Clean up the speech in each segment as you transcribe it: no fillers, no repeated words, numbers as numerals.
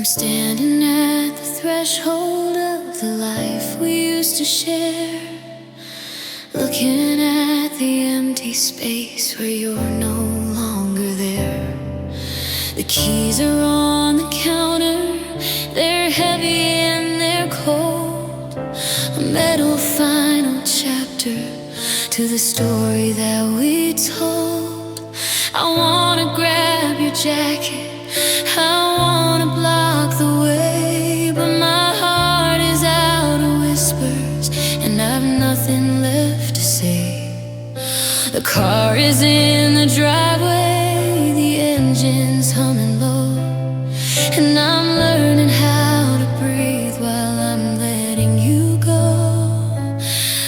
standing at the threshold of the life we used to share, looking at the empty space where you're no longer there. The keys are on the counter, they're heavy and they're cold, a metal final chapter to the story that we told. I wanna grab your jacket, I wanna block the way, but my heart is out of whispers and I've nothing left to say. The car is in the driveway, the engine's humming low, and I'm learning how to breathe while I'm letting you go.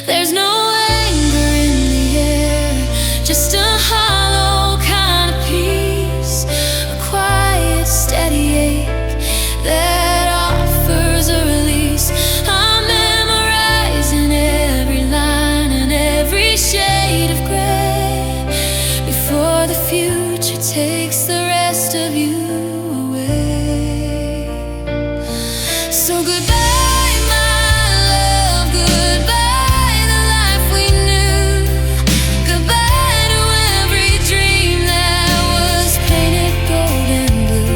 There's no anger in the air, just a hollow kind of peace, a quiet, steady ache that offers a release. I'm memorizing every line and every shade of gray before the future takes the rest of you away. So goodbye, my love, goodbye the life we knew, goodbye to every dream that was painted gold and blue.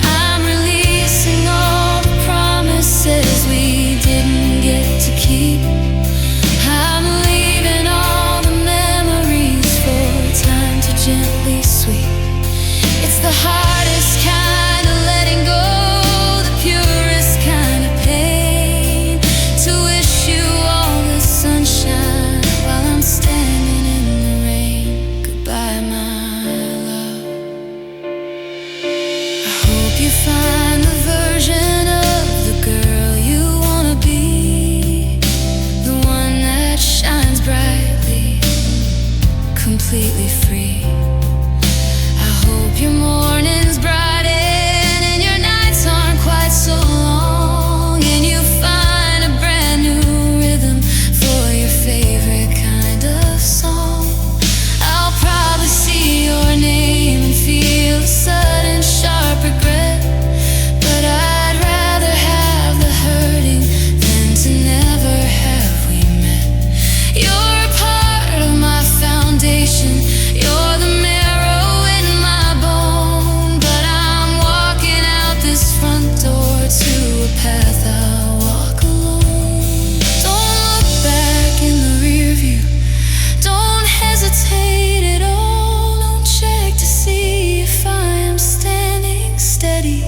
I'm releasing all the promises we didn't get to keep. I'm leaving all the memories for time to gently sweep. It's the hardest kind of letting go, the purest kind of pain, to wish you all the sunshine while I'm standing in the rain. Goodbye, my love. I hope you find the version of the girl you wanna be, the one that shines brightly, completely free. I hope your mornings brighten and your nights aren't quite so long, and you find a brand new rhythm for your favorite kind of song. I'll probably see your name and feel a sudden sharp regret, but I'd rather have the hurting than to never have we met. You're a part of my foundation, you're the marrow in my bone, but I'm walking out this front door to a path I'll walk alone. Don't look back in the rear view, don't hesitate at all, don't check to see if I am standing steady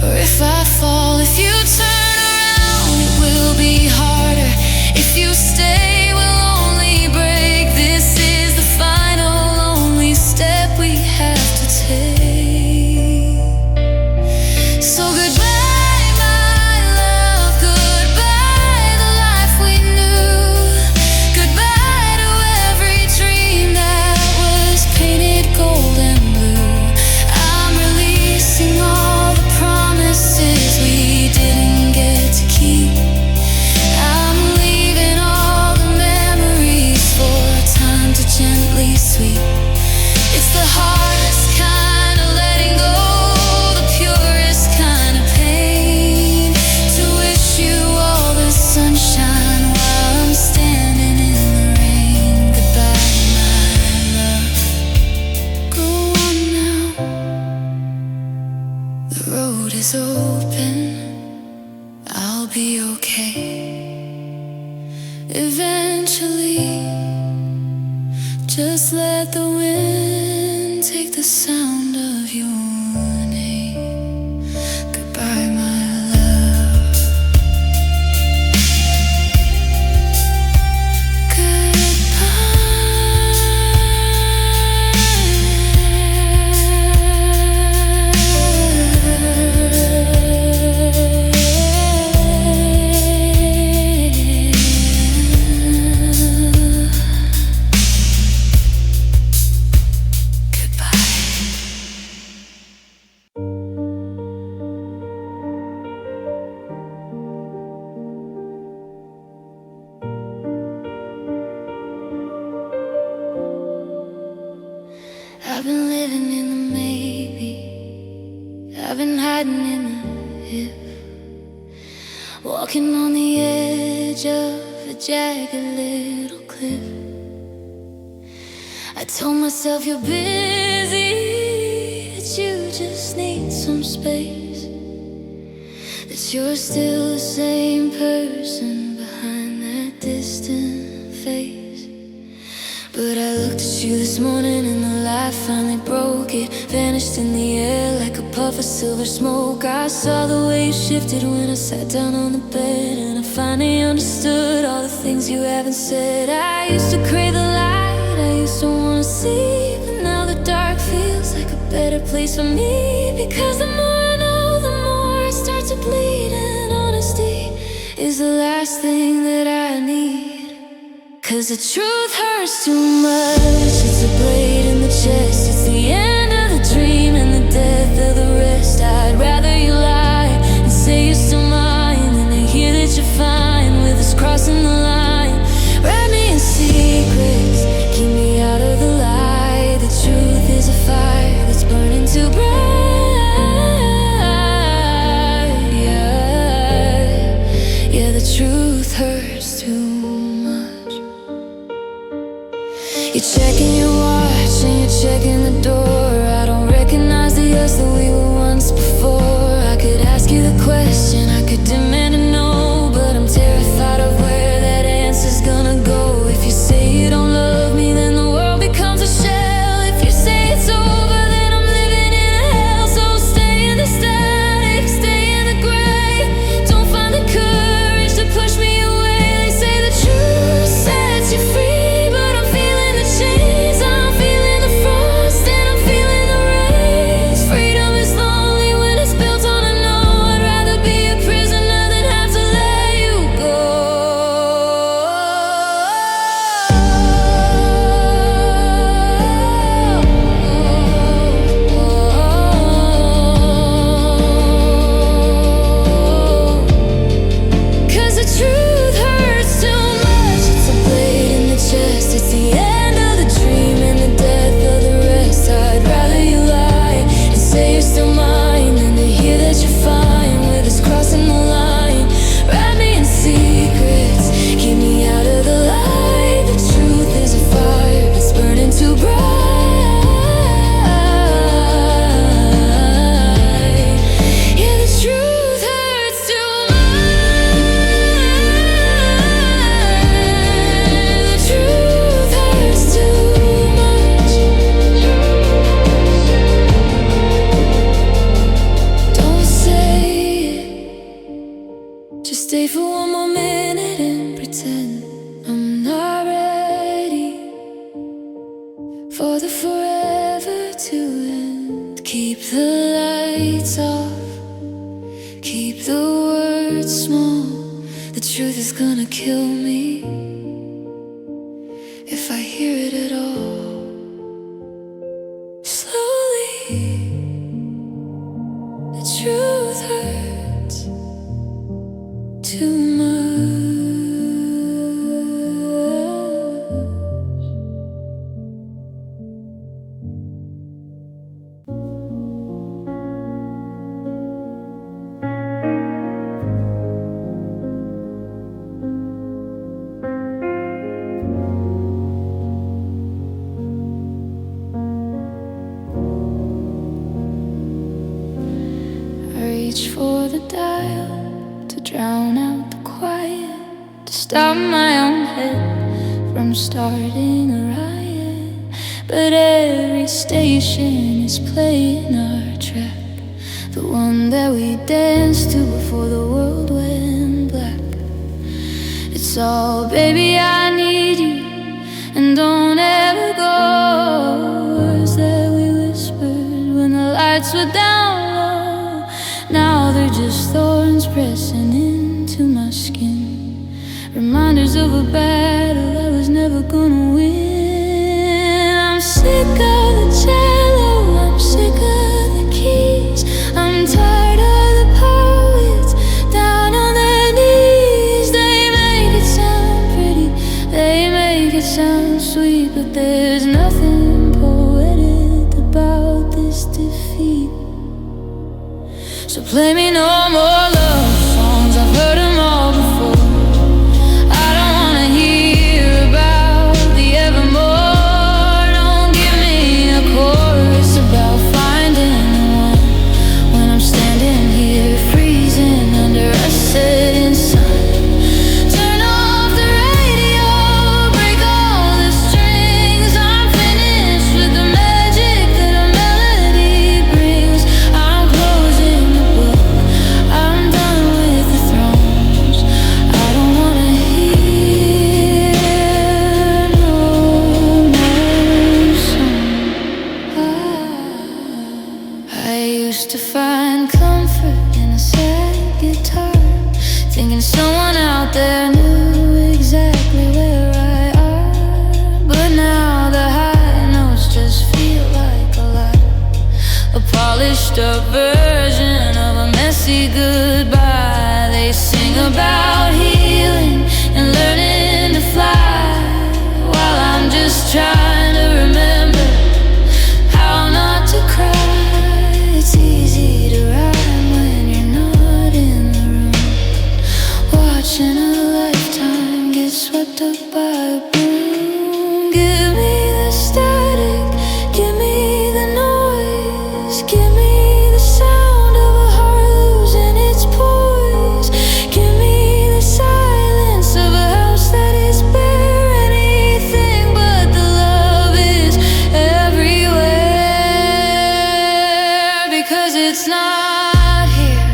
or if I fall. If you turn around, it will be harder. If you stay, we'll only break. This is the final, only step we have to take. So goodbye, my love, goodbye the life we knew, goodbye to every dream that was painted gold and blue. I'm releasing all the promises we didn't get to keep. I'm leaving all the memories for time to gently sweep. It's the hardest kind of letting go, the purest kind of pain, to wish you all the sunshine while I'm standing in the rain. Goodbye, my love. Go on now. The road is open, I'll be okay. Eventually, just let the wind take the sound of your name. Goodbye, my love. I've been living in the maybe, I've been hiding in the walking on the edge of a jagged little cliff. I told myself you're busy, that you just need some space, that you're still the same person behind that distant face. But I looked at you this morning and the light finally broke. It vanished in the air like a puff of silver smoke. I saw the way you shifted when I sat down on the bed, and I finally understood all the things you haven't said. I used to crave the light, I used to wanna see, but now the dark feels like a better place for me. Because the more I know, the more I start to bleed, and honesty is the last thing that I need. Cause the truth hurts too much. It's a blade in the chest, it's the end of the dream and the death of the rest. I'd rather you lie and say you're still mine than to hear that you're fine with us crossing the line. Wrap me in secrets, keep me out of the light. The truth is a fire that's burning too bright. Yeah, the truth hurts too much. You're checking your watch and you're checking the door. I don't recognize the us that we were once before. I could ask you the question, I could demand to know, but I'm terrified of where that answer's gonna go. If you say you don't love me, then the world becomes a shell. If you say it's over, then I'm living in a hell. So stay in the static, stay in the gray. Don't find the courage to push me away. They say the truth sets you free, stay for one more minute and pretend I'm not ready for the forever to end. Keep the lights off, keep the words small. The truth is gonna kill me if I hear it at all. Slowly, the truth hurts too much. I reach for the dial to drown out the quiet, to stop my own head from starting a riot. But every station is playing our track, the one that we danced to before the world went black. It's all, baby, I need you, and don't ever go. Words that we whispered when the lights were down low, now they're just thorns pressing into my skin, reminders of a battle I was never gonna win. I'm sick of the cello, I'm sick of the keys, I'm tired of the poets down on their knees. They make it sound pretty, they make it sound sweet, but there's nothing poetic about this defeat. So play me no more love songs, I've heard them thinking someone out there knew exactly where I are. But now the high notes just feel like a lie, a polished up version of a messy goodbye. They sing about healing and learning to fly, while I'm just trying to remember how not to cry. It's easy to rhyme when you're not in the room, watching a lifetime get swept up by a broom. Give me the static, give me the noise, give me the sound of a heart losing its poise. Give me the silence of a house that is bare. Anything but the love is everywhere, because it's not here.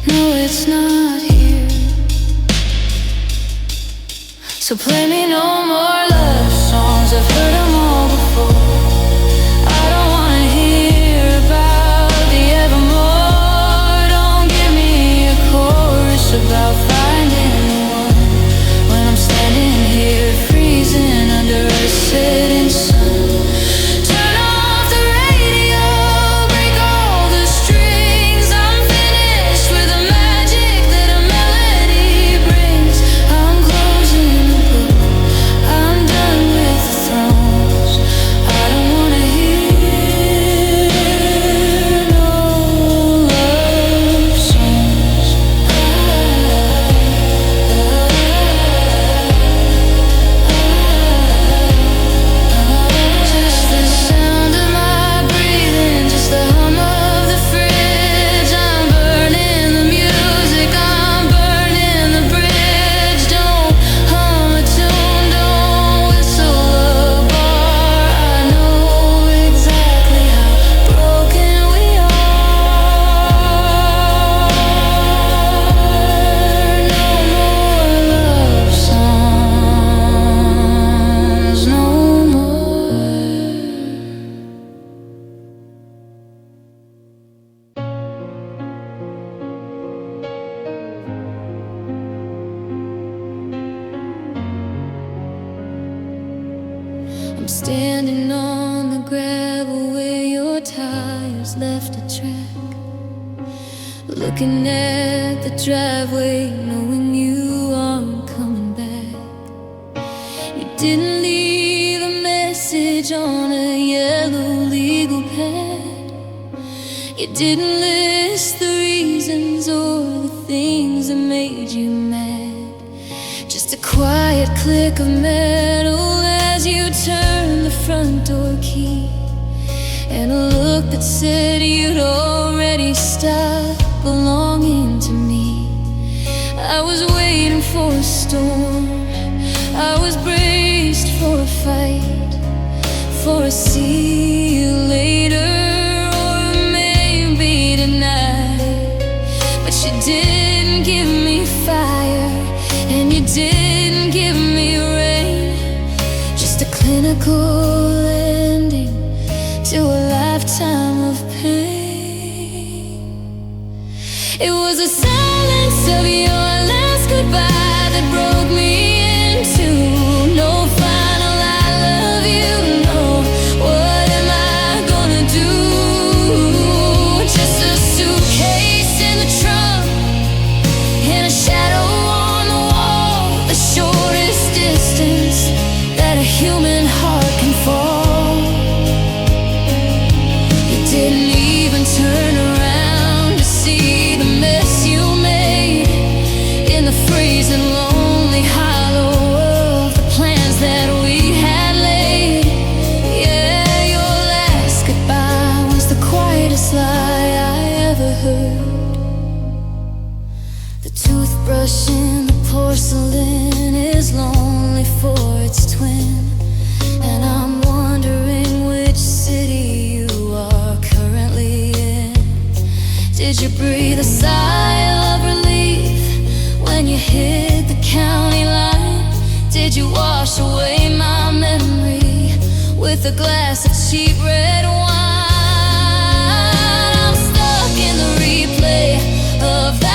No, it's not here. So play me no more love songs, I've heard them all before. I don't wanna hear about the evermore. Don't give me a chorus about finding one, when I'm standing here freezing under a setting sun. Turn off the radio, break all the strings. I'm finished with the magic that a melody brings. I'm closing the book, I'm done with the thrones. I don't wanna hear no love songs. Just the sound of my breathing, just the hum of the fridge. I'm burning the music, I'm burning the bridge. Don't hum a tune, don't whistle a bar. I know exactly how broken we are. No more love songs, no more. I'm standing on the gravel where your tires left a track, looking at the driveway, knowing you aren't coming back. You didn't leave a message on a yellow legal pad. You didn't list the reasons or the things that made you mad. Just a quiet click of metal as you turned the front door key, and a look that said you'd already stopped belonging to me. I was waiting for a storm, I was braced for a fight, for a see you later or maybe tonight. But you didn't give me fire, and you didn't give me rain, just a clinical ending to a lifetime of pain. It was the silence of your last goodbye that broke me into no final I love you, no. What am I gonna do? Just a suitcase in the trunk and a shadow on the wall, the shortest distance that a human heart can fall. You didn't even turn around to see the mess you made in the freezing lonely hollow of the plans that we had laid. Yeah, your last goodbye was the quietest lie I ever heard. The toothbrush in the porcelain is lonely for its twin, and I'm wondering which city you are currently in. Did you breathe a sigh of relief when you hit the county line? Did you wash away my memory with a glass of cheap red wine? I'm stuck in the replay of that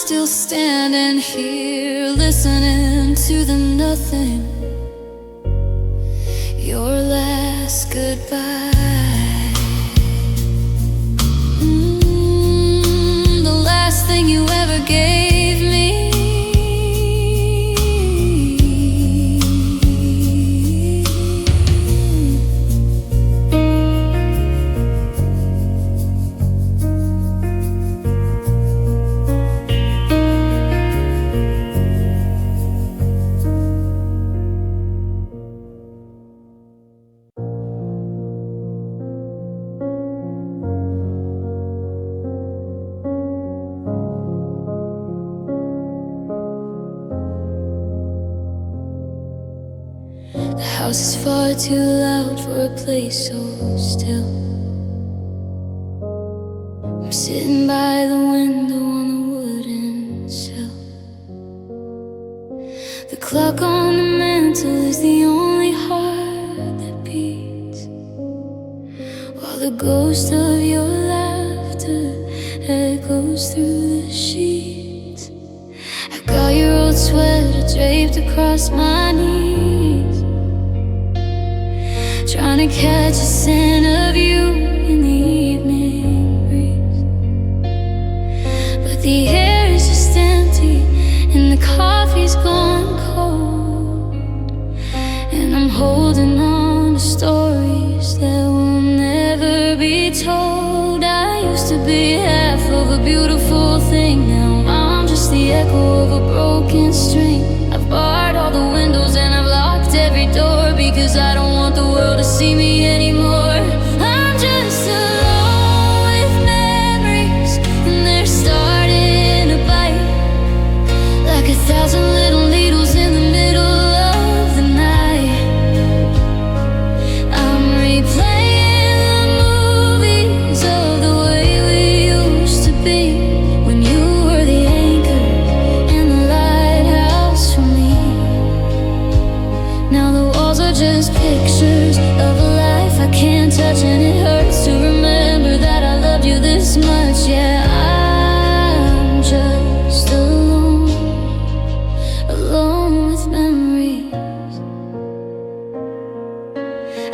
still standing here, listening to the nothing. Your last goodbye. The last thing you ever gave me. The house is far too loud for a place so still. I'm sitting by the window on the wooden sill. The clock on the mantle is the only heart that beats, while the ghost of your laughter echoes through the sheets. I got your old sweater draped across my knees, trying to catch a scent of you in the evening breeze. But the air is just empty and the coffee's gone cold, and I'm holding on to stories that will never be told. I used to be half of a beautiful thing, now I'm just the echo of a broken string. I've barred all the windows and I've locked every door, because I don't want the world to see me anymore. I'm just alone with memories, and they're starting to bite like 1,000 little needles in the middle of the night. I'm replaying the movies of the way we used to be, when you were the anchor and the lighthouse for me. Now the walls are just pictures of a life I can't touch, and it hurts to remember that I loved you this much. Yeah, I'm just alone, alone with memories.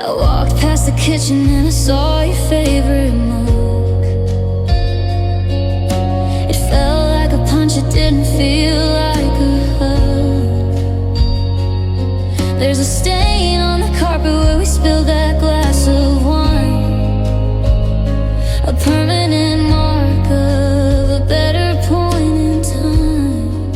I walked past the kitchen and I saw your favorite mug. It felt like a punch, it didn't feel like a hug. There's a stain on the carpet where we spilled that glass of wine, a permanent mark of a better point in time.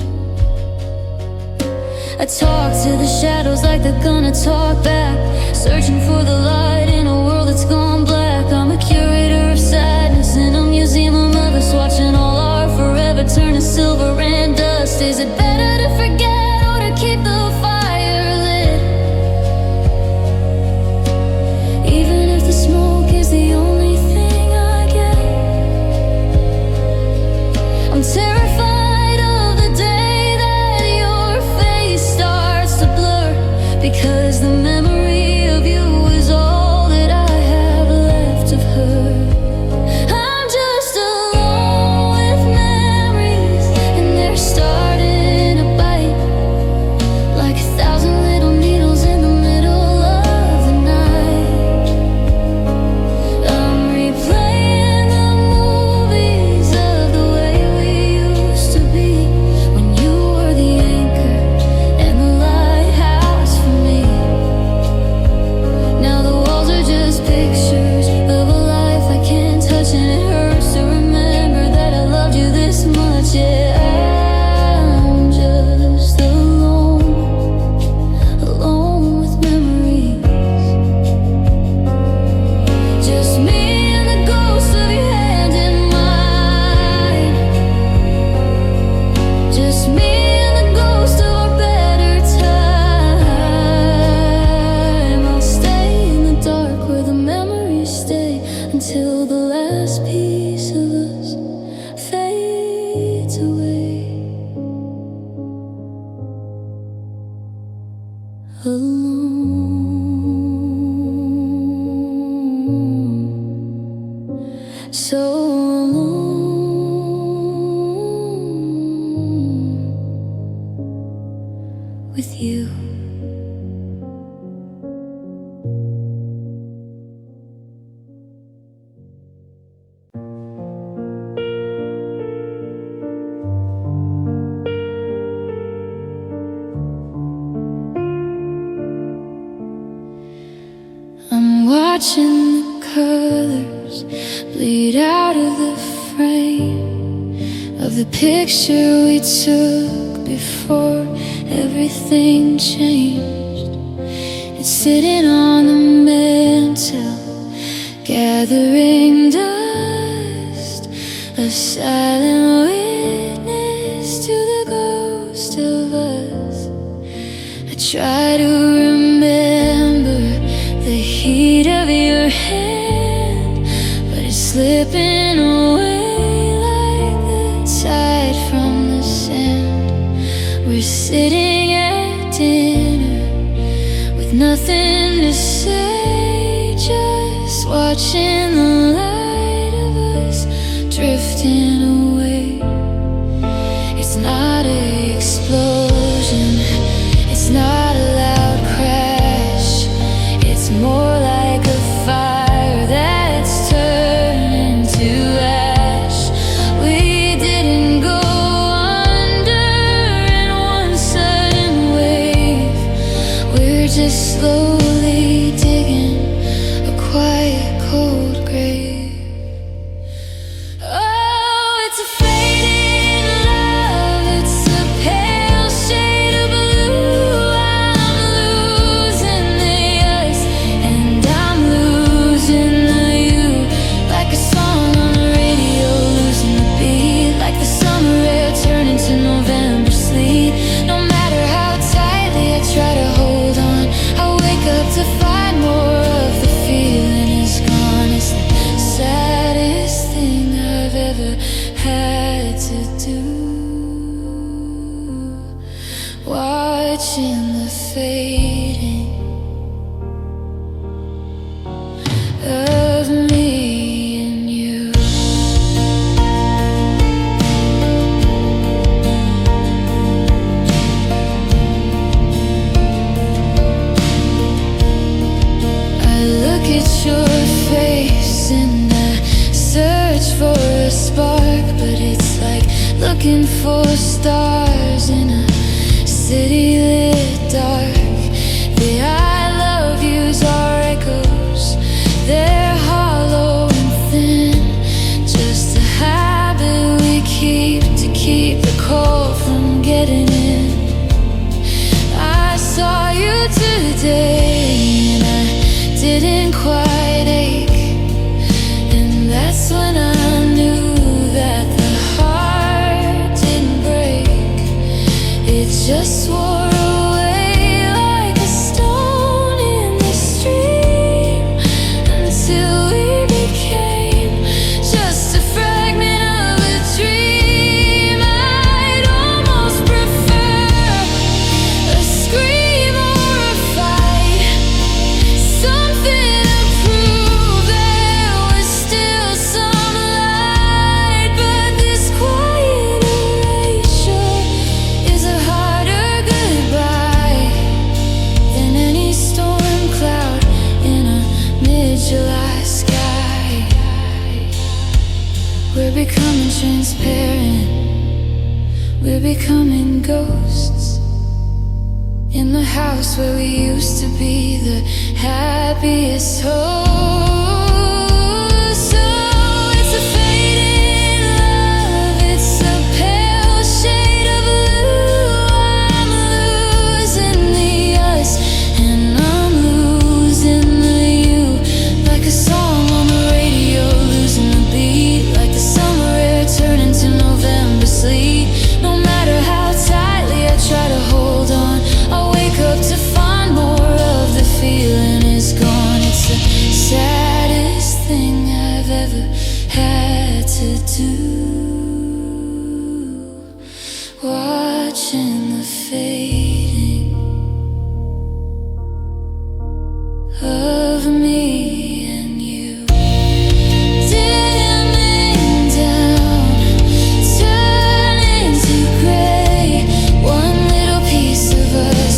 I talk to the shadows like they're gonna talk back, searching for the light in a world that's gone black. I'm a curator of sadness in a museum of others, watching all our forever turn to silver and dust. Is it better to forget or to keep the fire lit? Even if the smoke is the only thing I get, I'm terrified of the day that your face starts to blur, because the memory of you is all that I have left of her. I'm just alone with memories, and they're starting to bite like 1,000 little needles in the middle of the night. I'm replaying the movies of the way we used to be, when you were the anchor and the lighthouse for me. with you. I'm watching the colors bleed out of the frame of the picture we took before everything changed. It's sitting on the mantel, gathering dust, a silent witness to the ghost of us. I try to remember the heat of your hand, but it's slipping away like the tide from the sand. We're sitting at dinner with nothing to say, just watching the light of us drifting away. It's not an explosion, it's not a loud crash, it's more like a fire that's turning to ash. We didn't go under in one sudden wave, we're just slowly digging a quiet, cold grave. Oh, it's a fading love, it's a pale shade of blue. I'm losing the us and I'm losing the you, like a song on the radio losing the beat, like the summer air turning to November sleet. No matter how tightly I try to hold on, I wake up to find more of the feeling is gone. It's the saddest thing I've ever had to do, watching the fading of me and you. I look at your face and I search for a spark, but it's like looking for stars in a city lit dark. The I love yous are echoes, they're hollow and thin, just a habit we keep to keep the cold from getting in. I saw you today and I didn't quite ache, and that's when I knew that the heart didn't break. It just wore away like a stone in the stream, until we became just a fragment of a dream. I'd almost prefer a scream or a fight, something to prove there was still some light. But this quiet erasure is a harder goodbye than any storm cloud in a mid-July sky. We're becoming transparent, we're becoming ghosts in the house where we used to be the happiest hosts. So it's a fading love, it's a pale shade of blue. I'm losing the us and I'm losing the you, like a song on the radio losing the beat, like the summer air turning to November sleet. No matter how tightly I try to hold on, I wake up to find more of the feeling is gone. It's the saddest thing I've ever had to do, watching the fading of me and you. Dimming down, turning to gray, one little piece of us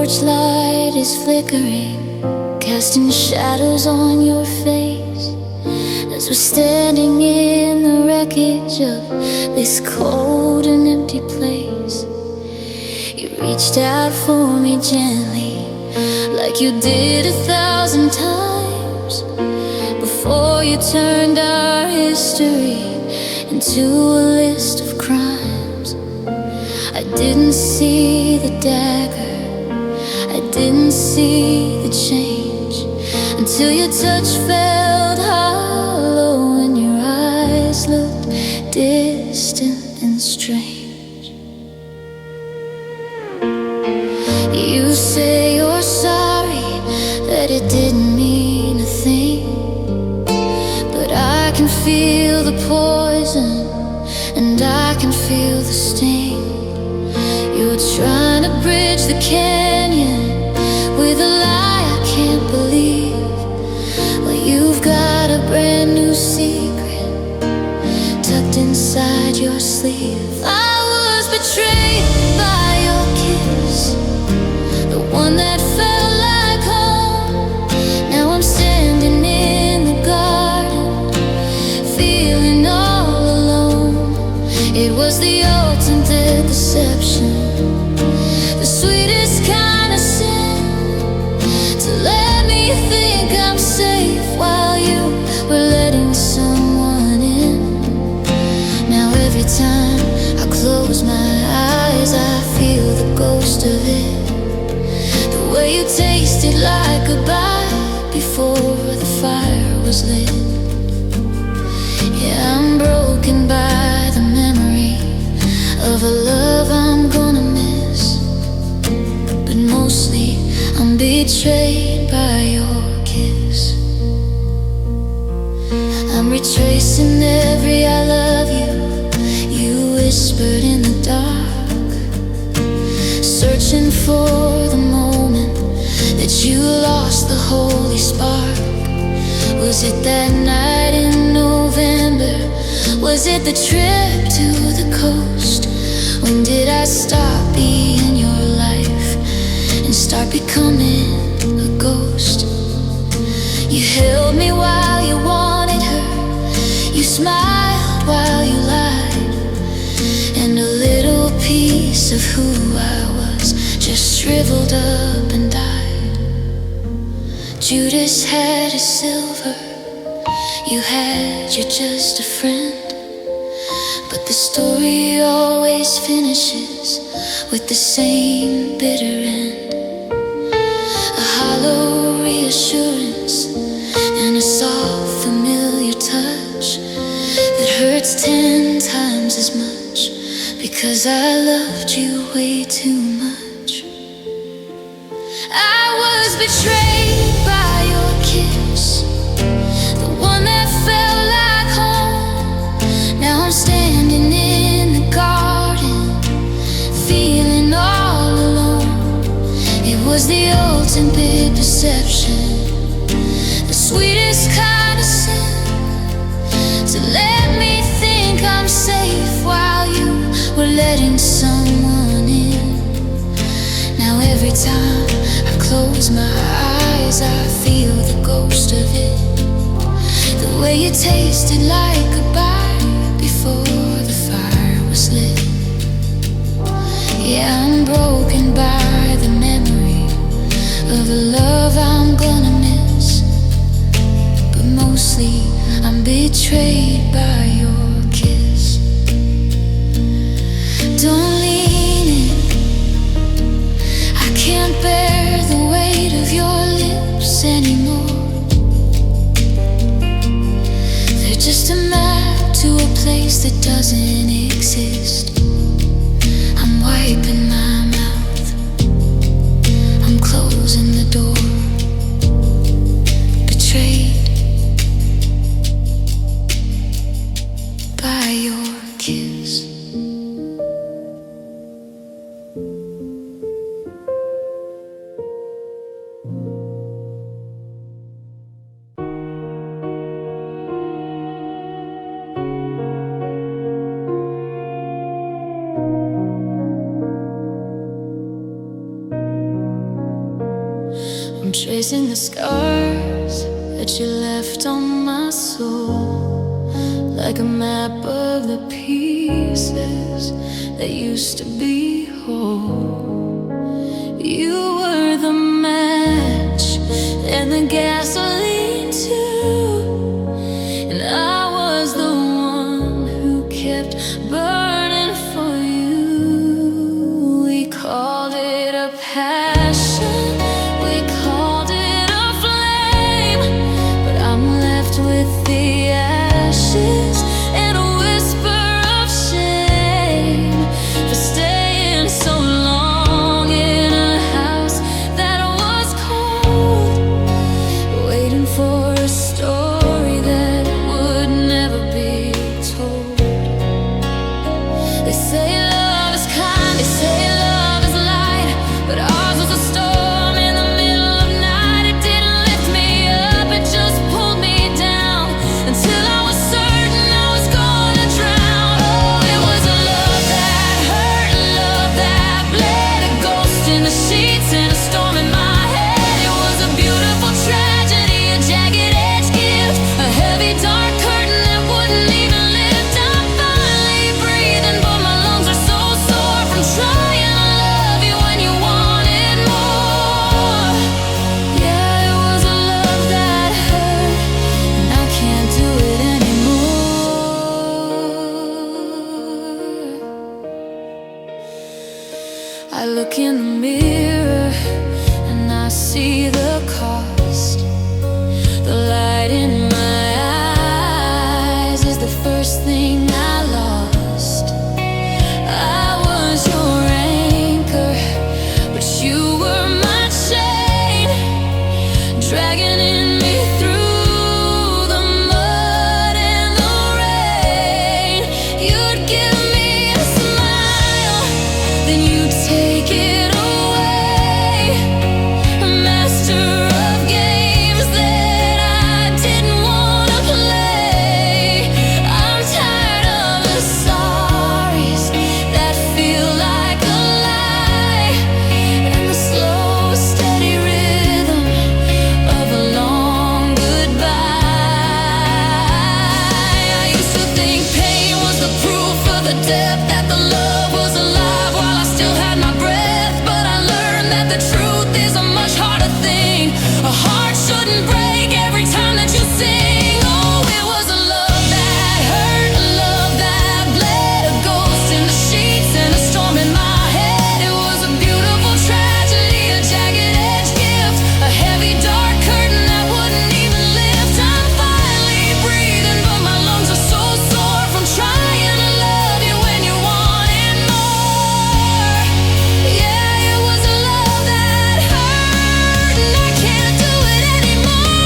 torchlight is flickering, casting shadows on your face as we're standing in the wreckage of this cold and empty place. You reached out for me gently, like you did 1,000 times before you turned our history into a list of crimes. I didn't see the dagger, I didn't see the change, until your touch felt hollow and your eyes looked distant and strange. You say you're sorry, that it didn't mean a thing, but I can feel the poison and I can feel the sting. You're trying to bridge the canyon with a lie I can't believe. Well, you've got a brand new secret tucked inside your sleeve. I was betrayed by your kiss, the one that felt like home. Now I'm standing in the garden, feeling all alone. It was the ultimate deception, the sweetest kind of sin, to let me think I'm safe while you were letting someone in. Now every time I close my eyes, I feel the ghost of it, the way you tasted like goodbye before the fire was lit. Yeah, I'm broken by the memory of a love I'm gonna miss, but mostly I'm betrayed by your kiss. I'm retracing every I love you you whispered in the dark, searching for the moment that you lost the holy spark. Was it that night in November? Was it the trip to the coast? When did I stop being your life and start becoming a ghost? You held me while you wanted her, you smiled while you lied, and a little piece of who I was just shriveled up and died. Judas had his silver, you had your just a friend, but the story always finishes with the same bitter end. A hollow reassurance and a soft familiar touch that hurts 10 times as much, because I loved you way too much. I was betrayed by your kiss, the one that felt like home. Now I'm standing in the garden, feeling all alone. It was the ultimate deception, the sweetest kind of sin, to let me think I'm safe while you were letting someone in. Now every time I close my eyes, I feel the ghost of it, the way you tasted like goodbye before the fire was lit. Yeah, I'm broken by the memory of a love I'm gonna miss, but mostly I'm betrayed by your kiss. Don't lean in, I can't bear the weight of your lips anymore. They're just a map to a place that doesn't exist. I'm wiping my mouth, I'm closing the door. Betrayed. tracing the scars that you left on my soul, like a map of the pieces that used to be whole. You were the match and the gasoline too, and I was the one who kept burning for you. We called it a passion, we called it a flame, but I'm left with the ashes and a whisper of shame for staying so long in a house that was cold, waiting for a story that would never be told. They say love is kind, they say love is light, but ours was a storm in the middle of night. It didn't lift me up, it just pulled me down until I was certain I was gonna drown. Oh, it was a love that hurt, a love that bled, a ghost in the sheets and a storm in my head. It was a beautiful tragedy, a jagged edge gift, a heavy dark curtain that wouldn't even lift. I'm finally breathing, but my lungs are so sore from trying to love you when you wanted more. Yeah, it was a love that hurt, and I can't do it anymore. I look in the mirror and I see the cost. The light in my eyes is the first thing I lost. I was your anchor, but you were my chain, dragging in me through the mud and the rain. You'd give me a smile, then you'd take it away. A master of games that I didn't wanna play. I'm tired of the sorries that feel like a lie, and the slow, steady rhythm of a long goodbye. I used to think pain was the proof of the depth, that the love was alive while I still had my breath. But I learned that the truth is a much harder thing. A heart shouldn't break every time that you sing. Oh, it was a love that hurt, a love that bled, a ghost in the sheets and a storm in my head. It was a beautiful tragedy, a jagged edge gift, a heavy dark curtain that wouldn't even lift. I'm finally breathing, but my lungs are so sore from trying to love you when you wanted more. Yeah, it was a love that hurt, and I can't do it anymore.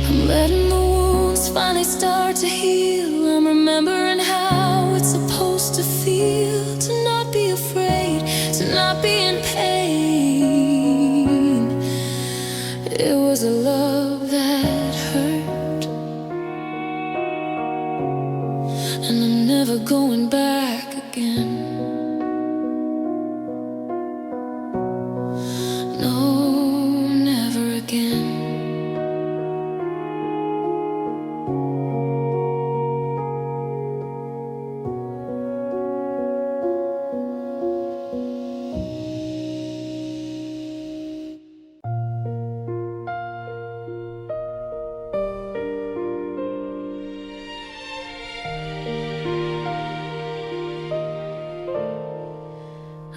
I'm letting the wounds finally start to heal. I'm remembering how it's supposed to feel to not be afraid, to not be in pain. It was a love that hurt, and I'm never going back again. No, never again.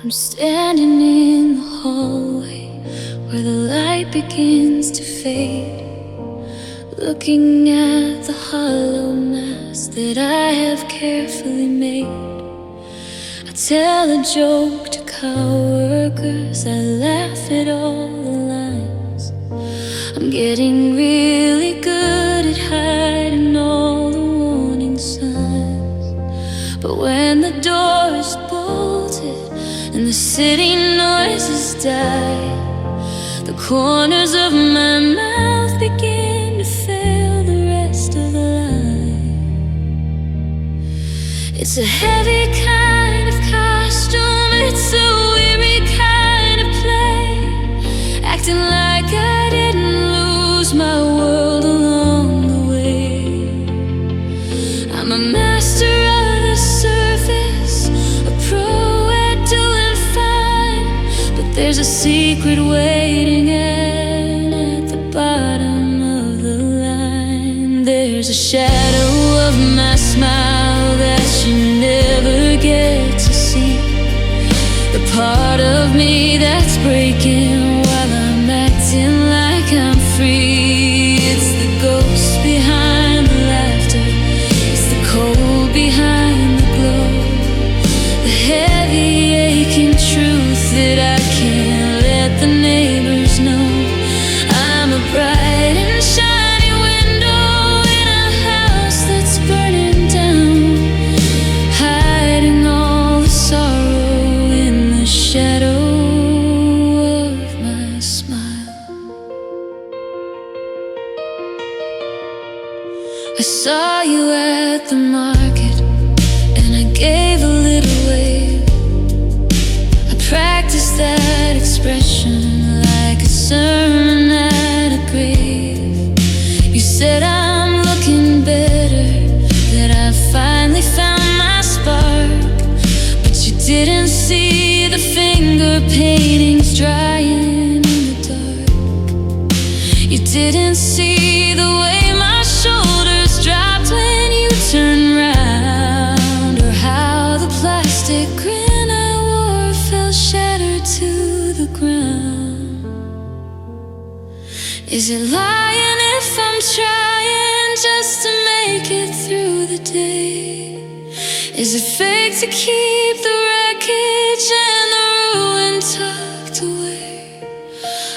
I'm standing in the hallway where the light begins to fade, looking at the hollow mask that I have carefully made. I tell a joke to coworkers, I laugh at all the lines. I'm getting really good at hiding all the warning signs. But when the door is bolted and the city noises die, the corners of my mouth begin to fail the It's a heavy kind of costume, it's a weary kind of play, acting like I didn't lose my world along the way. I'm a master of the surface, a pro at doing fine, but there's a secret waiting at the bottom of the line. There's a shadow of my smile that you never get to see, the part of me that's breaking while I'm acting like I'm free. It's the ghost behind the laughter, it's the cold behind the glow, the heavy aching truth that I can't let the neighbors know. I'm a bright and shiny window in a house that's burning down, hiding all the sorrow in the shadow of my smile. I saw you at the market and I gave a little wave. I practiced that expression like a sermon at a grave. You said I'm looking better, that I finally found my spark, but you didn't see the finger paintings drying in the dark. You didn't see the way my shoulders dropped when you turned round, or how the plastic grin I wore fell shattered to the ground. Is it lying if I'm trying just to make it through the day? Is it fake to keep the wreckage and the ruin tucked away?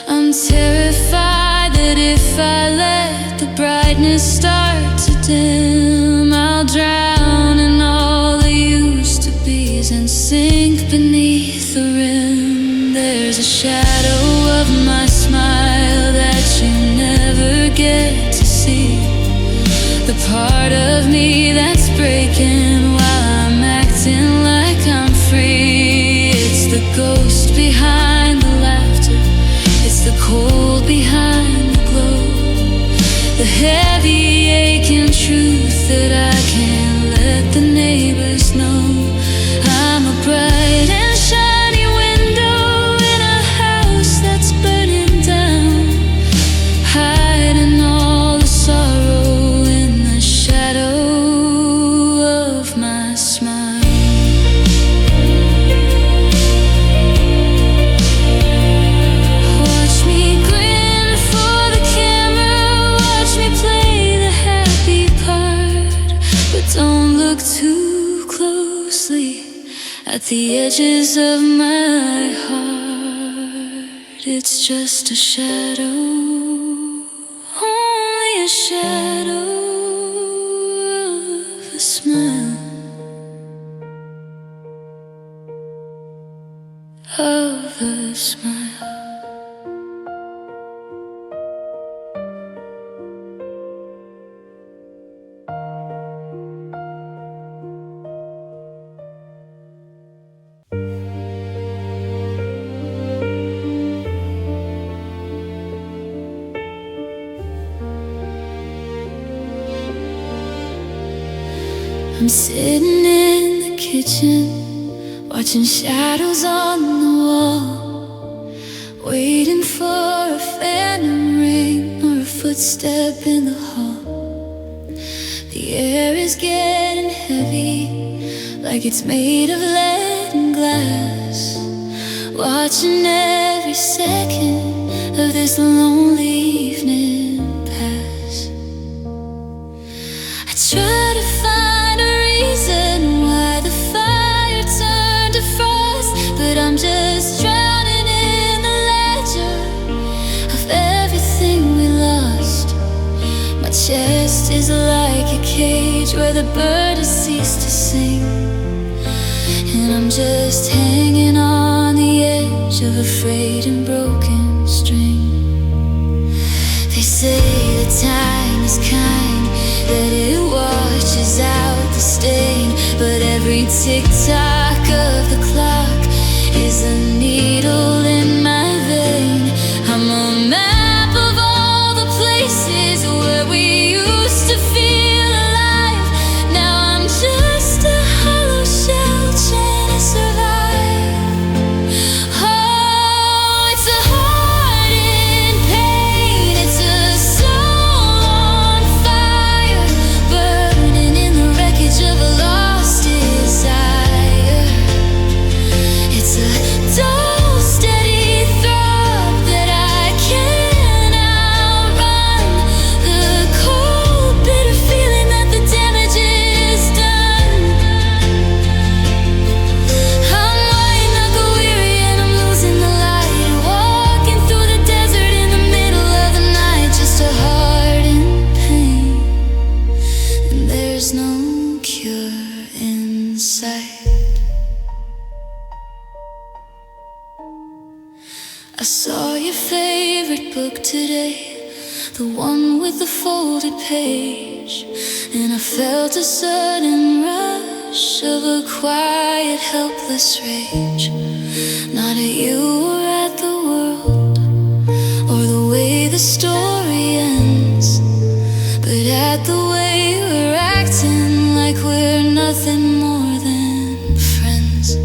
I'm terrified that if I let the brightness start to dim, I'll drown in all the used to be's and sink beneath the rim. There's a shadow of my smile that you never get to see, the part of me that's breaking while I'm acting like I'm free. It's the ghost behind the laughter, it's the cold behind the glow, the heavy aching truth that I can't let the neighbors know. I'm a bright and shiny window in a house that's burning down, hiding all the sorrow in the shadow of my smile. Watch me grin for the camera, watch me play the happy part, but don't look too closely at the edges of my heart. It's just a shadow, only a shadow of a smile, of a smile. I'm sitting in the kitchen, watching shadows on the wall, waiting for a phantom ring or a footstep in the hall. The air is getting heavy, like it's made of lead and glass, watching every second of this lonely evening pass. I try to find a reason why the fire turned to frost, but I'm just drowning in the ledger of everything we lost. My chest is like a cage where the bird has ceased to sing, and I'm just hanging on the edge of a frayed and broken string. They say that time is kind, that it washes out the stain, but every tick-tock of the clock is a needle in my vein. I'm a map of all the places where we used to feel alive. Now I'm just a hollow shell trying to survive. Oh, it's a heart in pain, it's a soul on fire, burning in the wreckage of a lost desire. It's a dull, steady throb that I can't outrun, the cold, bitter feeling that the damage is done. I'm white knuckle weary and I'm losing the light, walking through the desert in the middle of the night, just a heart in pain, and there's no cure in sight. I saw your favorite book today, the one with the folded page, and I felt a sudden rush of a quiet, helpless rage. Not at you or at the world, or the way the story ends, but at the way we're acting like we're nothing more than friends.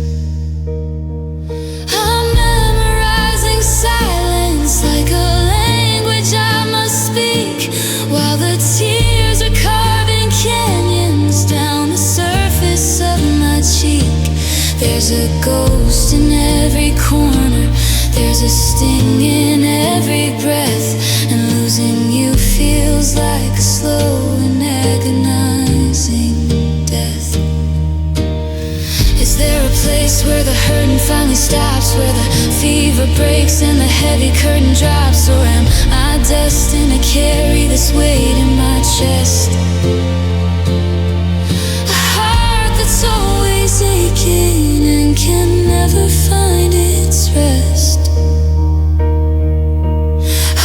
I'm memorizing silence like a language I must speak, while the tears are carving canyons down the surface of my cheek. There's a ghost in every corner, there's a sting in every breath, and losing you feels like a slow and agonizing death. Is there a place where the hurting finally stops, where the fever breaks and the heavy curtain drops? Or am I destined to carry this weight in my chest? A heart that's always aching and can never find its rest.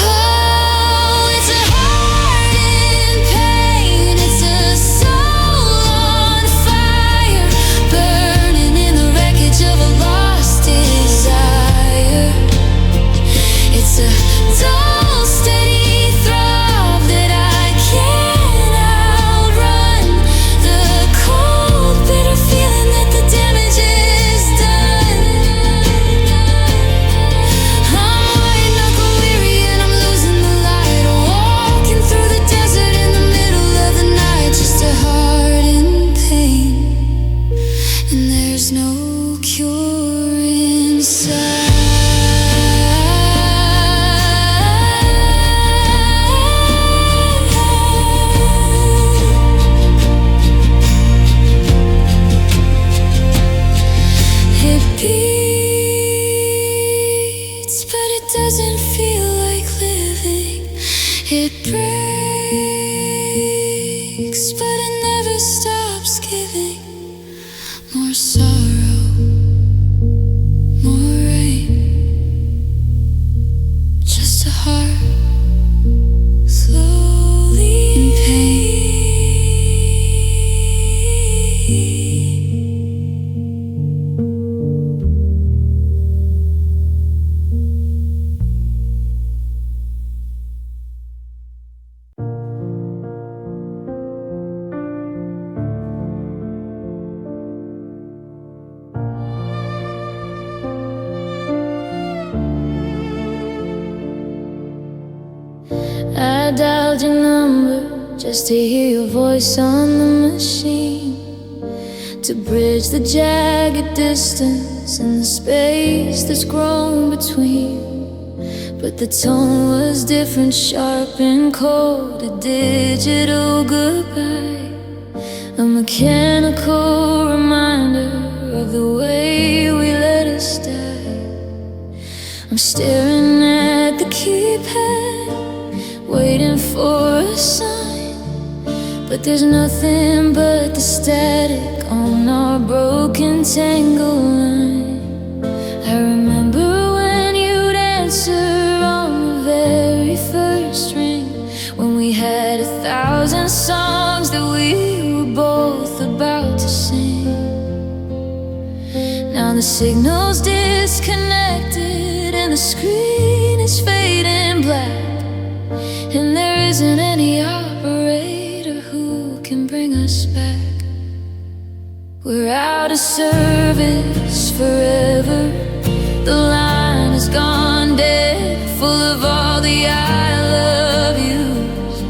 Oh, it's a heart in pain, it's a soul on fire, burning in the wreckage of a lost desire. It's a dull, steady throb that I can't outrun, the cold, bitter feeling that the damage is done. I'm white knuckle weary and I'm losing the light, walking through the desert in the middle of the night, just a heart in pain, and there's no cure inside. It beats, but it doesn't feel like living. It breaks, but it never stops giving. More sorrow, more rain, just a heart slowly in pain. I dialed your number just to hear your voice on the machine, to bridge the jagged distance and the space that's grown between. But the tone was different, sharp and cold, a digital goodbye, a mechanical reminder of the way we let us die. I'm staring at the keypad, waiting for a sign, but there's nothing but the static on our broken tangle line. I remember when you'd answer on the very first ring, when we had 1,000 songs that we were both about to sing. signal's disconnected and the screen is fading black, and there isn't any operator who can bring us back. We're out of service forever. The line has gone dead, full of all the I love yous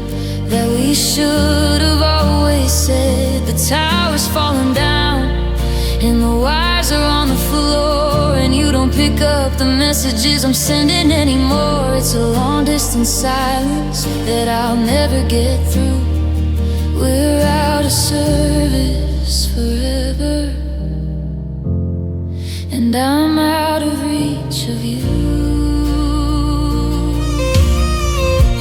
that we should have always said. The tower's falling down and the wires are on the floor, and you don't pick up the messages I'm sending anymore. It's a long distance silence that I'll never get through. We're out of service forever, and I'm out of reach of you.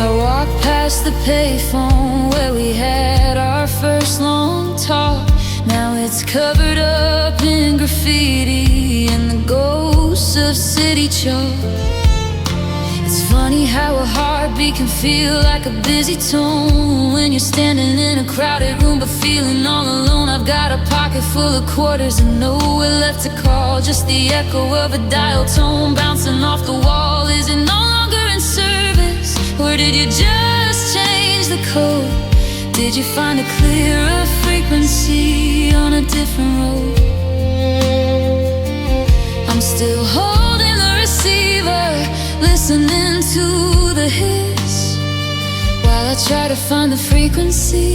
I walk past the payphone where we had our first long talk. Now it's covered up in graffiti and the ghosts of city chalk. It's funny how a heartbeat can feel like a busy tone when you're standing in a crowded room but feeling all alone. I've got a pocket full of quarters and nowhere left to call, just the echo of a dial tone bouncing off the wall. Is it no longer in service, or did you just change the code? Did you find a clearer frequency on a different road? I'm still holding the receiver, listening to the hiss, while I try to find the frequency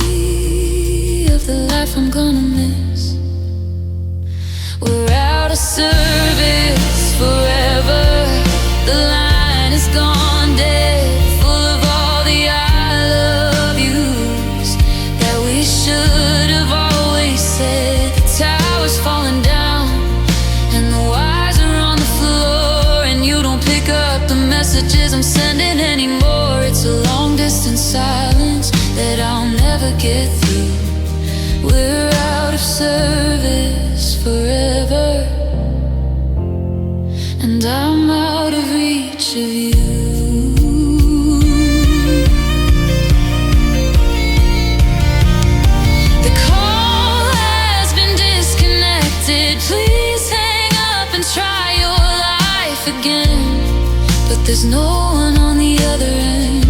of the life I'm gonna miss. We're out of service forever. The line is gone dead, full of all the I love yous that we should have always said. The tower's falling down and the wires are on the floor, and you don't pick up the messages I'm sending anymore. It's a long distance silence that I'll never get through. We're out of service forever, and I'm out of reach of you. The call has been disconnected. Please hang up and try your life again. But there's no one on the other end,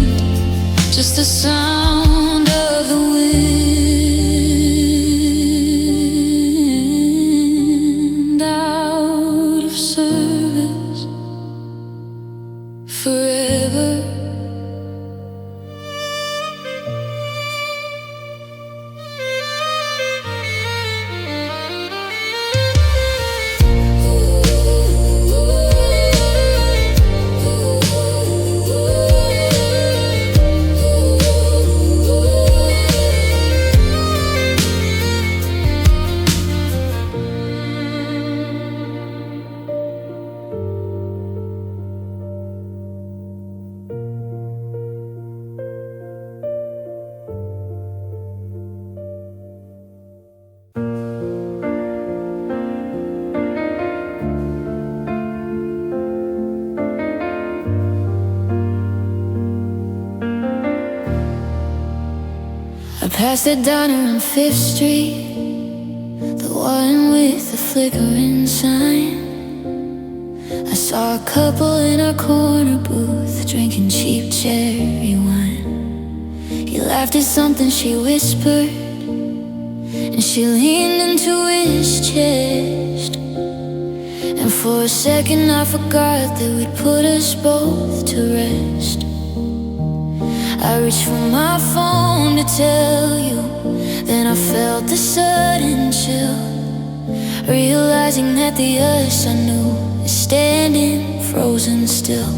just the sound of the wind. Out of service forever. I passed the diner on 5th Street, the one with the flickering sign. I saw a couple in our corner booth drinking cheap cherry wine. He laughed at something she whispered, and she leaned into his chest. And for a second I forgot that we'd put us both to rest. I reached for my phone to tell you, then I felt the sudden chill, realizing that the us I knew is standing frozen still.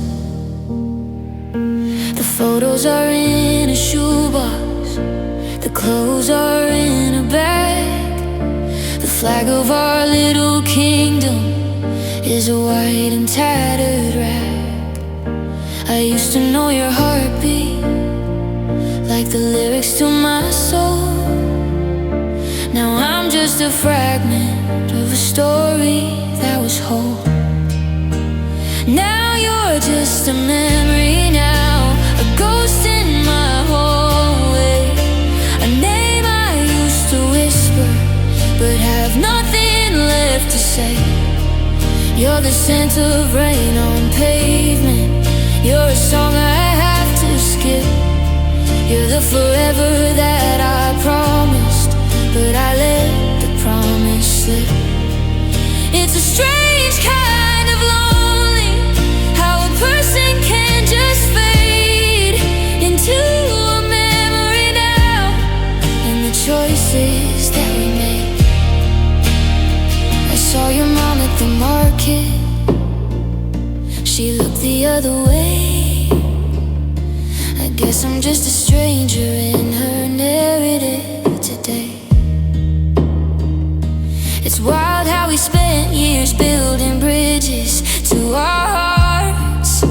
The photos are in a shoebox, the clothes are in a bag. The flag of our little kingdom is a white and tattered rag. I used to know your heartbeat like the lyrics to my soul. Now I'm just a fragment of a story that was whole. Now you're just a memory now, a ghost in my hallway, a name I used to whisper but have nothing left to say. scent of rain on pavement. You're a song I have to skip. You're the forever that I promised, but I let the promise slip. It's a strange kind of lonely, how a person can just fade into a memory now, and the choices that we make. I saw your mom at the market. She looked the other way. I guess I'm just a stranger in her narrative today. It's wild how we spent years building bridges to our hearts,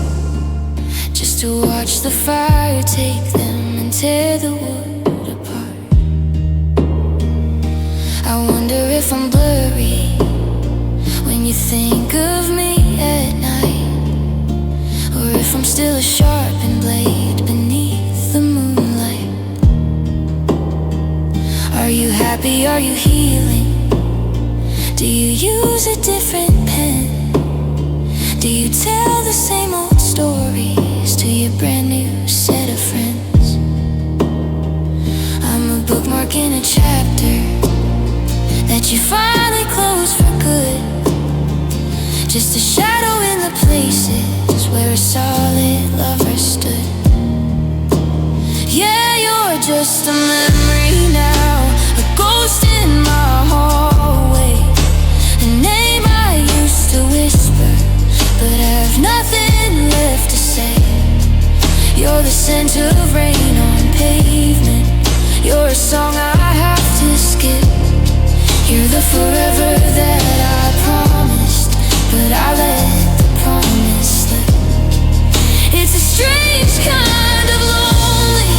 just to watch the fire take them and tear the wood apart. I wonder if I'm blurry when you think of me at night, or if I'm still a sharpened blade beneath the moonlight. Are you happy? Are you healing? Do you use a different pen? Do you tell the same old stories to your brand new set of friends? I'm a bookmark in a chapter that you finally close for good, just a shadow in the places where a solid lover stood. Yeah, you're just a memory now, a ghost in my hallway, a name I used to whisper, but I have nothing left to say. You're the scent of rain on pavement. You're a song I have to skip. You're the forever that I promised, but I let the promise slip. It's a strange kind of lonely,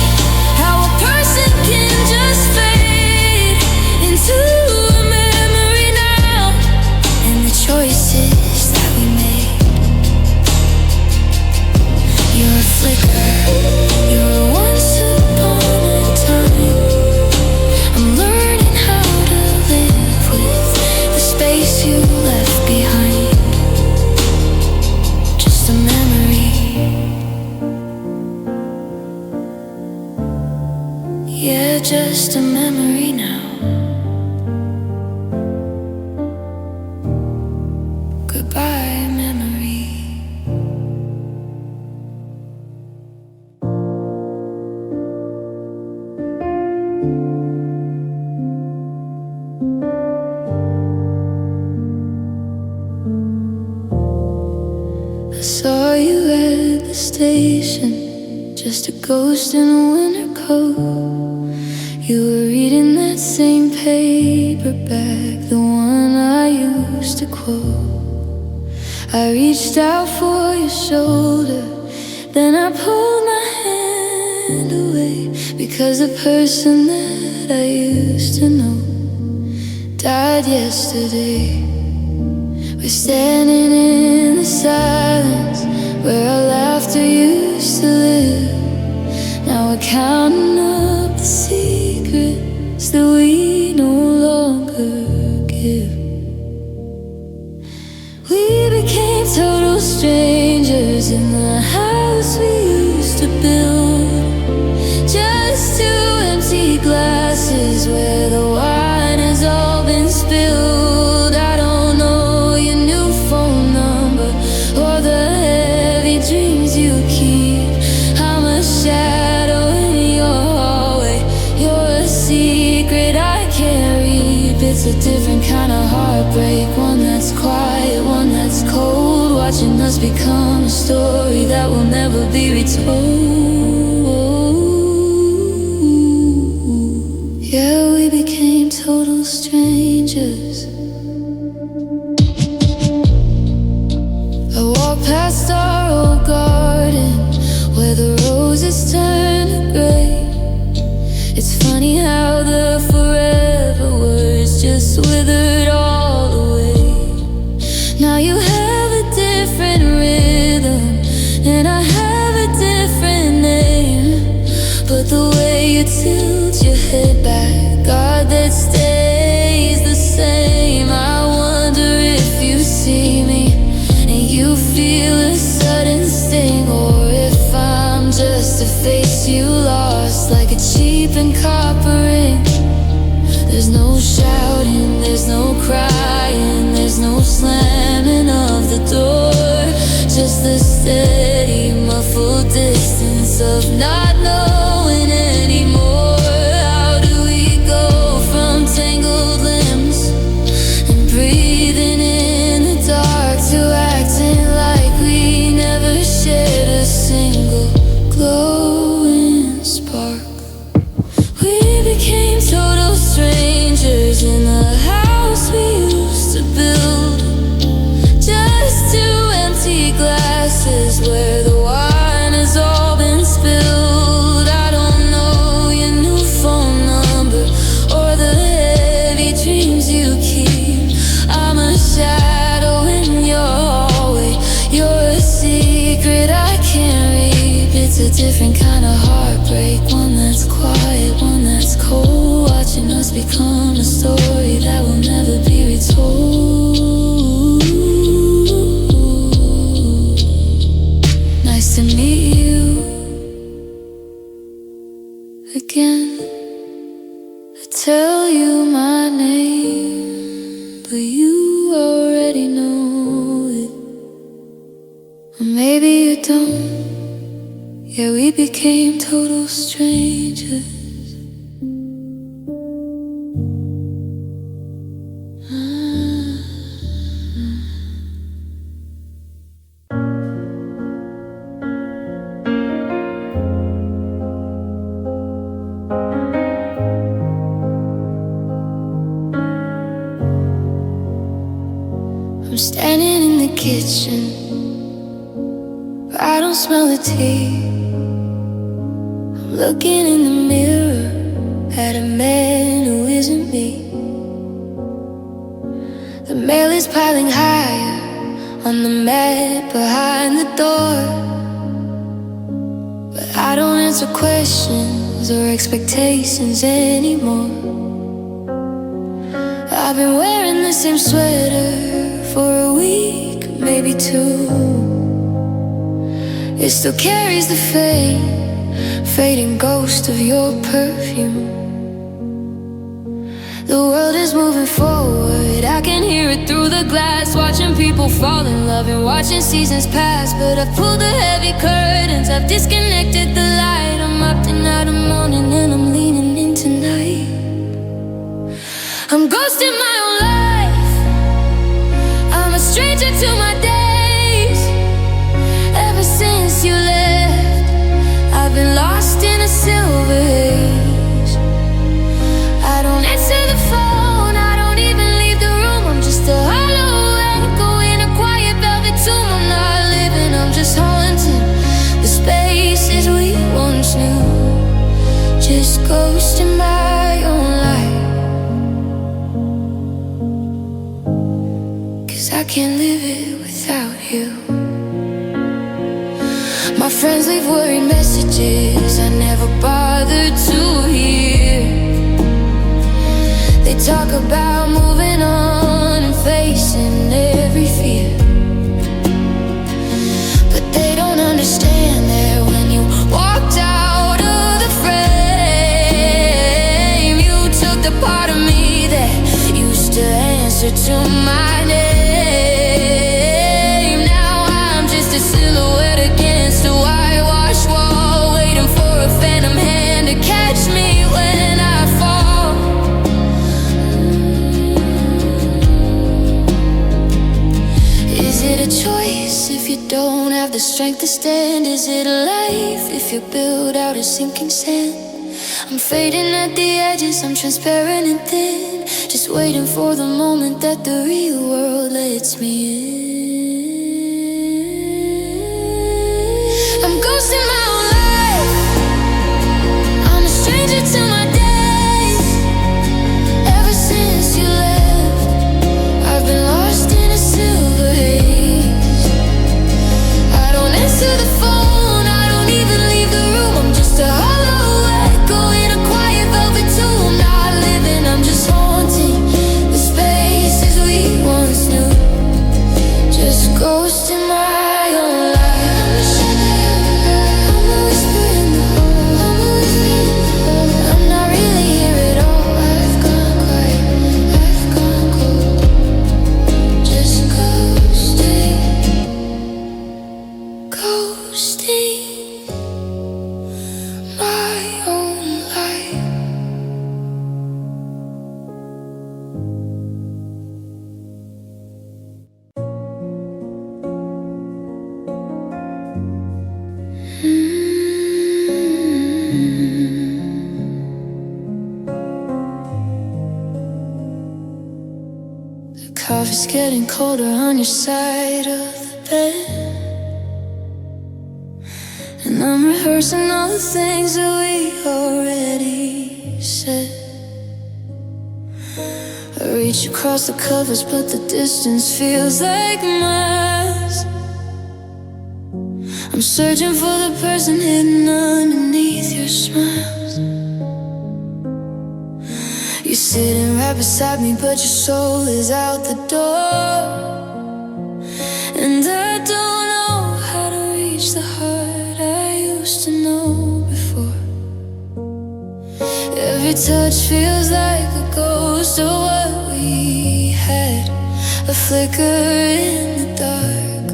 how a person can just fade into a memory now, and the choices that we made. You're a flicker, you're a once upon a time. I'm learning how to live with the space you left behind. Just a memory. Yeah, just a memory now. Goodbye, memory. I saw you at the station, just a ghost in a winter coat. You were reading that same paperback, the one I used to quote. I reached out for your shoulder, then I pulled my hand away, because the person that I used to know died yesterday. We're standing in the silence where our laughter used to live. Now we're counting up the secrets that we no longer give. We became total strangers in the house we used to build, just two empty glasses where the wine has all been spilled. I don't know your new phone number or the heavy dreams you keep. I'm a shadow in your hallway. You're a secret I can't read. It's a different kind of heartbreak, one that's quiet, one that's cold, watching us become a story that will never be retold. Yeah, we became total strangers. I walk past our old garden where the roses turn to gray. It's funny how the forever words just withered all away. Now you have a different rhythm and I have a different name, but the way you tilt your head back, God, that stays the same. I wonder if you see me face you lost like a cheap and copper ring. There's no shouting, there's no crying, there's no slamming of the door. Just the steady, muffled distance of not knowing anymore. How do we go from tangled limbs and breathing in the dark to acting like we never shared a single glowing spark? We became total strangers in the house we used to build. Just two empty glasses where the wine has all been spilled. I don't know your new phone number or the heavy dreams you keep. I'm a shadow in your hallway. You're a secret I can't read. It's a different kind of heartbreak, one that's quiet, one that's cold, watching us become a story that will never be retold. Nice to meet you again. I tell you my name, but you already know it. Or maybe you don't. Yeah, we became total strangers. I'm standing in the kitchen, but I don't smell the tea. I'm looking in the mirror at a man who isn't me. The mail is piling higher on the mat behind the door, but I don't answer questions or expectations anymore. I've been wearing the same sweater for a week, maybe two. It still carries the fading ghost of your perfume. The world is moving forward, I can hear it through the glass. Watching people fall in love and watching seasons pass. But I've pulled the heavy curtains, I've disconnected the light. I'm opting out of morning and I'm leaning in tonight. I'm ghosting my own life, I'm a stranger to my days. Ever since you left, I've been lost in a silver haze. I don't answer the phone, I don't even leave the room. I'm just a hollow echo in a quiet velvet tomb. I'm not living, I'm just haunting the spaces we once knew. Just ghosting my own life, 'cause I can't live it without you. My friends leave worried messages I never bothered to hear. They talk about moving on and facing every fear, but they don't understand that when you walked out of the frame, you took the part of me that used to answer to my name. Now I'm just a silhouette against a whitewashed wall, waiting for a phantom hand to catch me when I fall. Is it a choice if you don't have the strength to stand? Is it a life if you're built out of sinking sand? I'm fading at the edges, I'm transparent and thin, just waiting for the moment that the real world lets me in. I'm ghosting my own life, I'm a stranger to my days. Ever since you left, I've been lost in a silver haze. I don't answer the phone, I don't even leave the room. I'm just a hollow echo in a quiet velvet tomb. Not living, I'm just haunting the spaces we once knew. is getting colder on your side of the bed, and I'm rehearsing all the things that we already said. I reach across the covers, but the distance feels like miles. I'm searching for the person hidden underneath your smiles. You're sitting right beside me, but your soul is out the door. And I don't know how to reach the heart I used to know before. Every touch feels like a ghost of what we had, a flicker in the dark,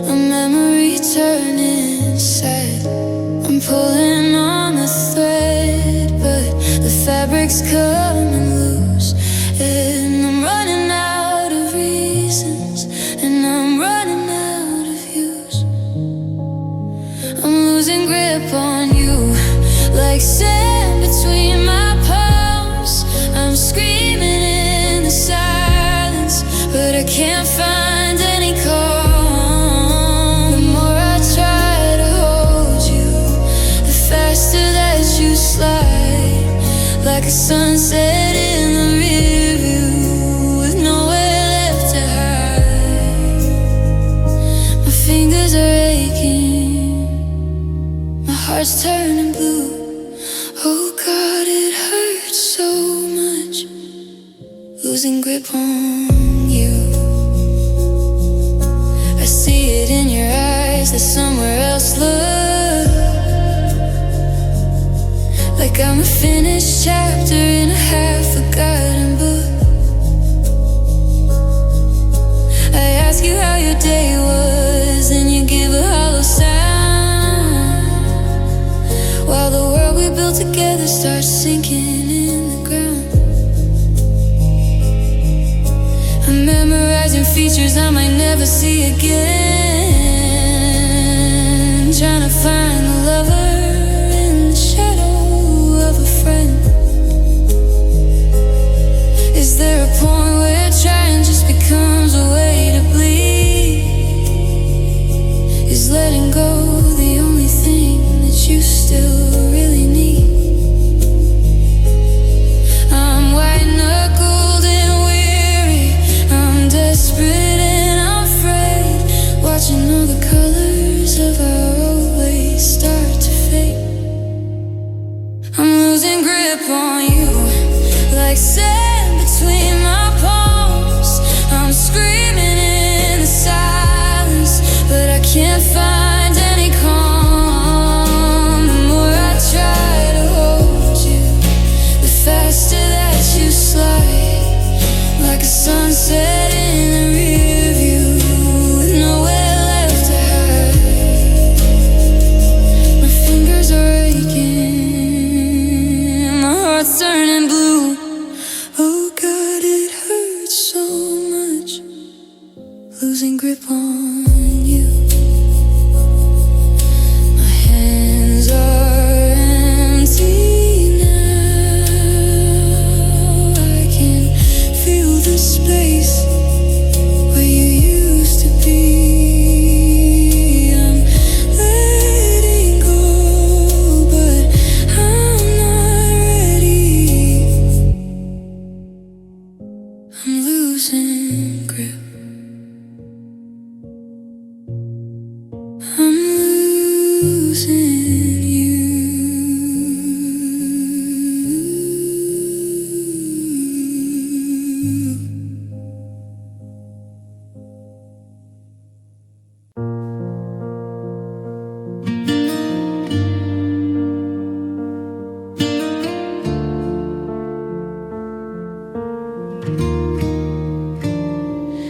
a memory turning sad. I'm pulling on the thread, but the fabric's coming loose, and I'm running out of reasons, and I'm running out of use. I'm losing grip on you, like sand between my palms. I'm screaming in the silence, but I can't find any calm. The more I try to hold you, the faster that you slide, like a sunset in the rear view, with nowhere left to hide. My fingers are aching, my heart's turning blue. Oh God, it hurts so much, losing grip on you. I see it in your eyes, there's somewhere else look, like I'm a finished chapter in a half-forgotten book. I ask you how your day was, and you give a hollow sound, while the world we built together starts sinking in the ground. I'm memorizing features I might never see again, trying to find the lover in the shadow of a friend. Is there a point where trying just becomes a way to bleed? Is letting go the only thing that you still really need? I'm white-knuckled and weary, I'm desperate and I'm afraid, watching all the colors of our old ways start to fade. I'm losing grip on you, like sand between my palms. I'm screaming in the silence, but I can't find any calm. The more I try to hold you, the faster that you slide, like a sunset in the rear view, with nowhere left to hide. My fingers are aching, my heart's turning blue. Oh God, it hurts so much, losing grip on you. My hands are empty now, I can feel the space where you used to be. I'm letting go, but I'm not ready. I'm losing grip, I'm losing you.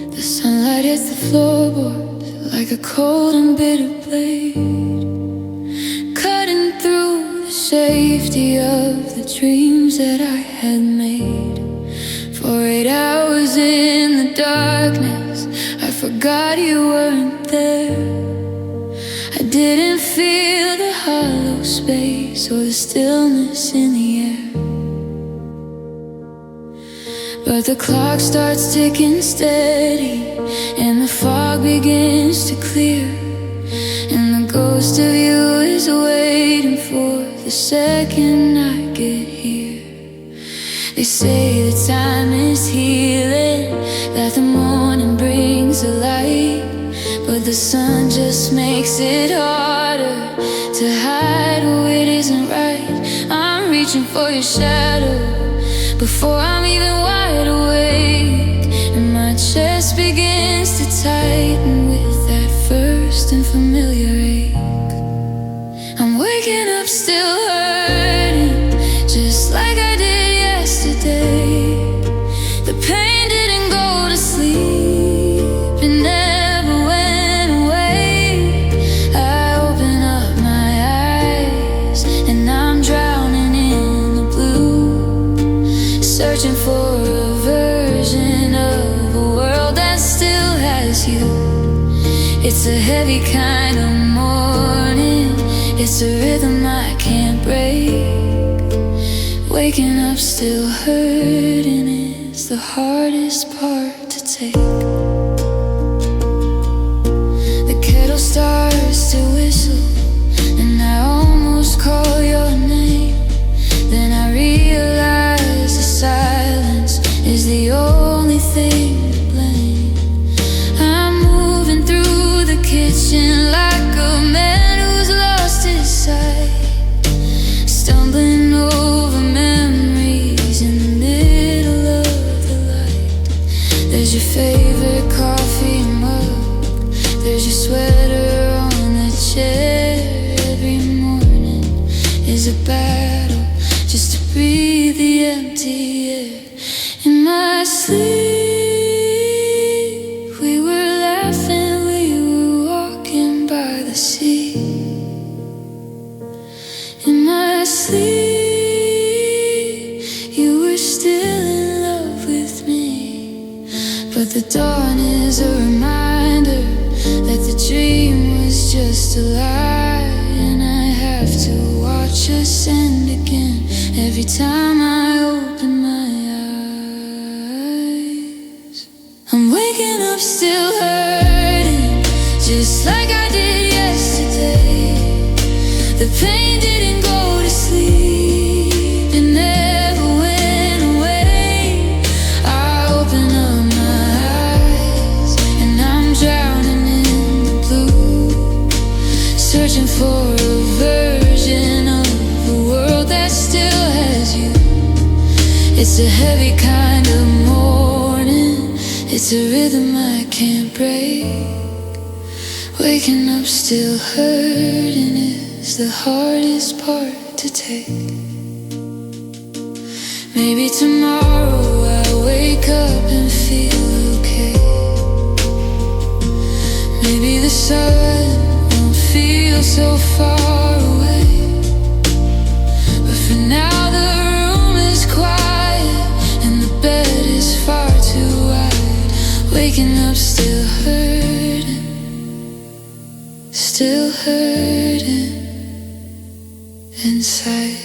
The sunlight hits the floorboards like a cold and bitter blade, cutting through the safety of the dreams that I had made. For 8 hours in the darkness, I forgot you weren't there. I didn't feel the hollow space or the stillness in the air. But the clock starts ticking steady, and the fog begins to clear, and the ghost of you is waiting for the second I get here. They say that time is healing, that the morning brings the light, but the sun just makes it harder to hide what isn't right. I'm reaching for your shadow before I'm even wide awake, and my chest begins to tighten with that first and familiar ache. I'm waking up still hurting, just like I did yesterday. The pain didn't go to sleep, it never went away. I open up my eyes and I'm drowning in the blue, searching for a version of a world that still has you. It's a heavy kind of morning, it's a rhythm I can't break. Waking up still hurting is the hardest part to take. The kettle starts to whistle, and I almost call your name. Then I realize the silence is the only thing to blame. I'm moving through the kitchen like a man who's lost his sight, stumbling over memories in the middle of the light. There's your favorite coffee mug, there's your sweater on the chair. Every morning is a battle just to breathe the empty air. In my sleep we were laughing, we were walking by the sea. In my sleep you were still in love with me. But the dawn is a reminder that the dream was just a lie, and I have to watch us end again every time I open my eyes. I'm waking up still hurting, just like I did yesterday. The pain didn't go to sleep, it never went away. I open up my eyes and I'm drowning in the blue, searching for a version of a world that still has you. It's a heavy kind of morning, it's a rhythm I can't break. Waking up still hurting is the hardest part to take. Maybe tomorrow I'll wake up and feel okay. Maybe the sun won't feel so far away, but for now the room is quiet and the bed is far too wide. Waking up still hurting, still hurting inside.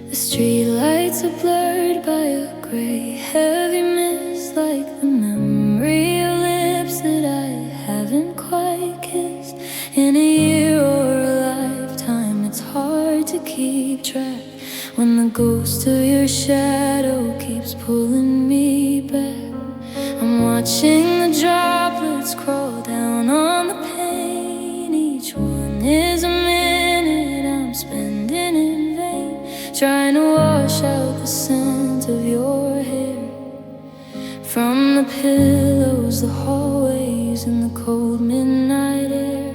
The street lights are blurred by a gray, heavy mist, like the memory of lips that I haven't quite kissed in a year or a lifetime. It's hard to keep track when the ghost of your shadow keeps pulling me back. I'm watching the droplets crawl down on the pane. Each one is a minute I'm spending in vain, trying to wash out the scent of your hair from the pillows, the hallways, and the cold midnight air.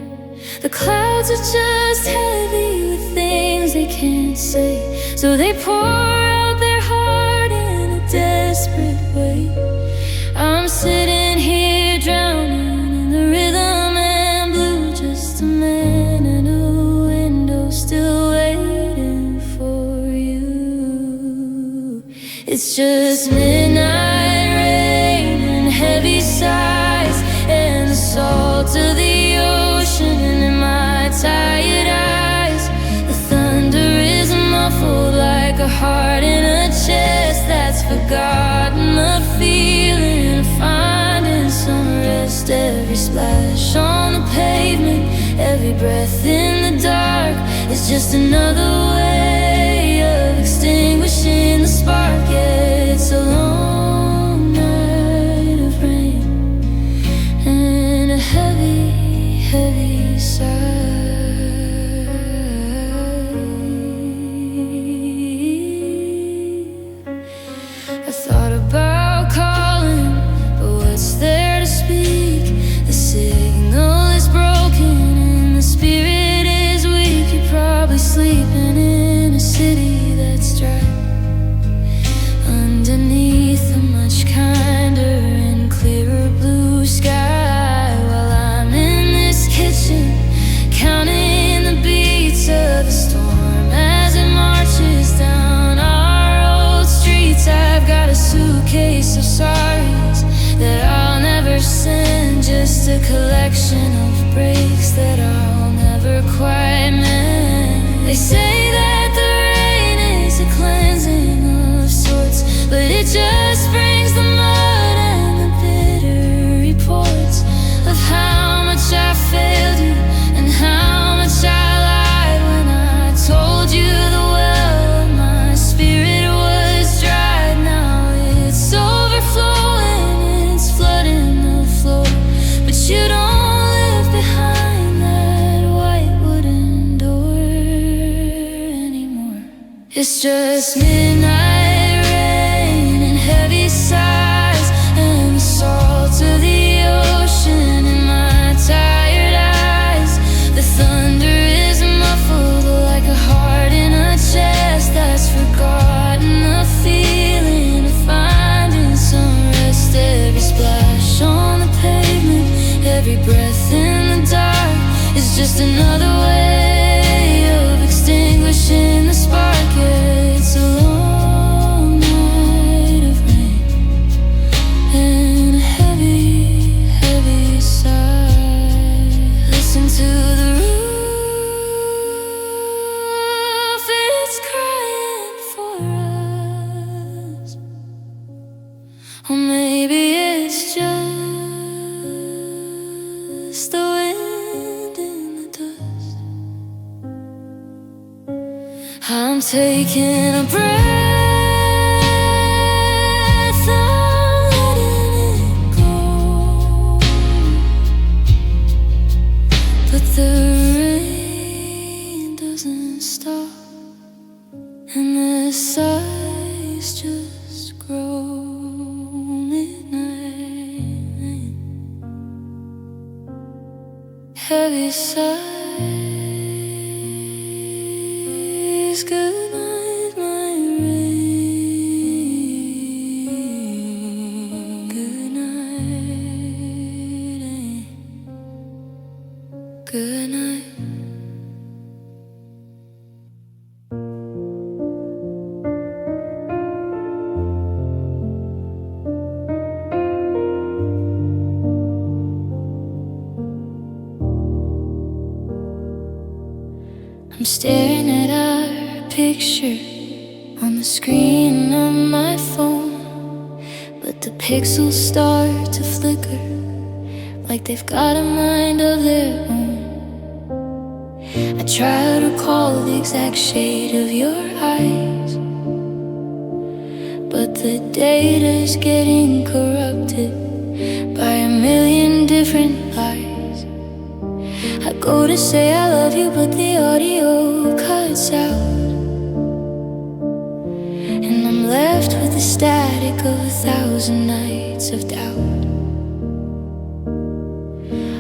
The clouds are just heavy with things they can't say, so they pour out their heart in a desperate way. I'm sitting here drowning in the rhythm and blue, just a man at a window still waiting for you. It's just midnight rain and heavy sighs, and the salt of the ocean, and in my tired eyes the thunder is muffled like a heart in a chest that's forgotten the feeling of finding some rest. Every splash on the pavement, every breath in the dark is just another way of extinguishing the spark. Yeah, it's a long night of rain and a heavy, heavy sigh. I thought about calling, but what's there to speak? The signal is broken and the spirit is weak. You're probably sleeping in a city that's dry, underneath a much kinder and clearer blue sky, while I'm in this kitchen counting the beats of the storm as it marches down our old streets. I've got a suitcase of sorries that I'll never send, just a collection of breaks that I'll never quite mend. They say that the rain is a cleansing of sorts, but it just brings the mud and the bitter reports of how much I failed you and how much I lied when I told you the well of my spirit was dried. Now it's overflowing, it's flooding the floor, but you don't live behind that white wooden door anymore. It's just midnight rain and heavy sighs and the salt of the ocean in my tired eyes. The thunder is muffled like a heart in a chest that's forgotten the feeling of finding some rest. Every splash on the pavement, every breath in the dark is just another way of extinguishing the spark. Yeah, it's a long night of rain and a heavy, heavy sigh. Listen to the roof, it's crying for us. Or maybe it's just the wind in the dust. I'm taking a breath, I'm letting it go, but the rain doesn't stop and the sighs just grow. Midnight, heavy sighs. Good night, my rain. Good night, good night. I'm staring at our picture on the screen of my phone, but the pixels start to flicker like they've got a mind of their own. I try to recall the exact shade of your eyes, but the data's getting corrupted by a million different lies. I go to say I love you, but the audio cuts out, and I'm left with the static of 1,000 nights of doubt.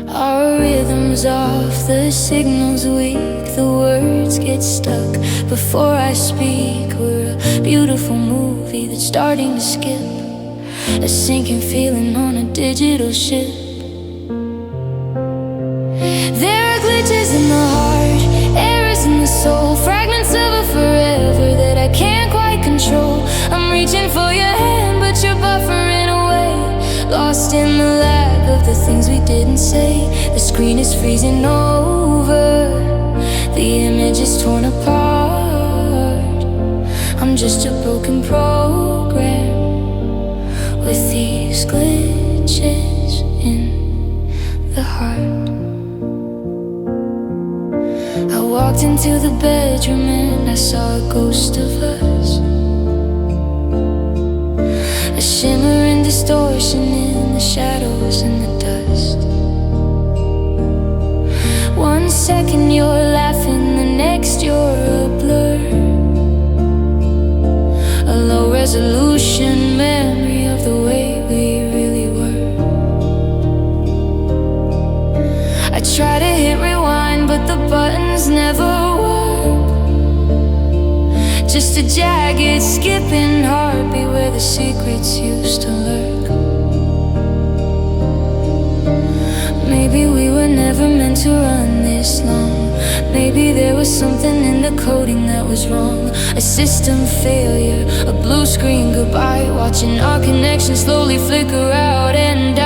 Our rhythm's off, the signal's weak, the words get stuck before I speak. We're a beautiful movie that's starting to skip, a sinking feeling on a digital ship. There are glitches in the heart, errors in the soul, fragments of a forever that I can't quite control. I'm reaching for your hand, but you're buffering away, lost in the lag of the things we didn't say. The screen is freezing over, the image is torn apart. I'm just a broken program with these glitches in the heart. I walked into the bedroom and I saw a ghost of us, a shimmer and distortion in the shadows and the dust. 1 second you're laughing, the next you're a blur, a low resolution memory of the way we really were. I try to hit rewind but the buttons never work, just a jagged skipping heartbeat where the secrets used to lurk. Maybe we were never meant to run this long. Maybe there was something in the coding that was wrong, a system failure, a blue screen goodbye, watching our connection slowly flicker out and die.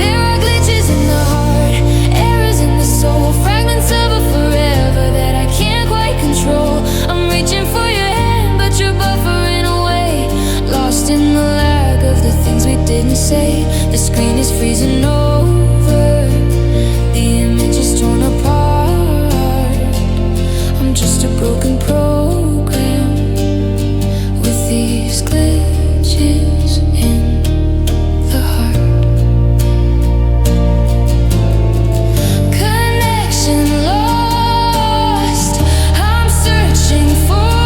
There are glitches in the heart, errors in the soul, fragments of a forever that I can't quite control. I'm reaching for your hand but you're buffering away, lost in the lag of the things we didn't say. The screen is freezing over, the image is torn apart. I'm just a broken program with these glitches in the heart. Connection lost, I'm searching for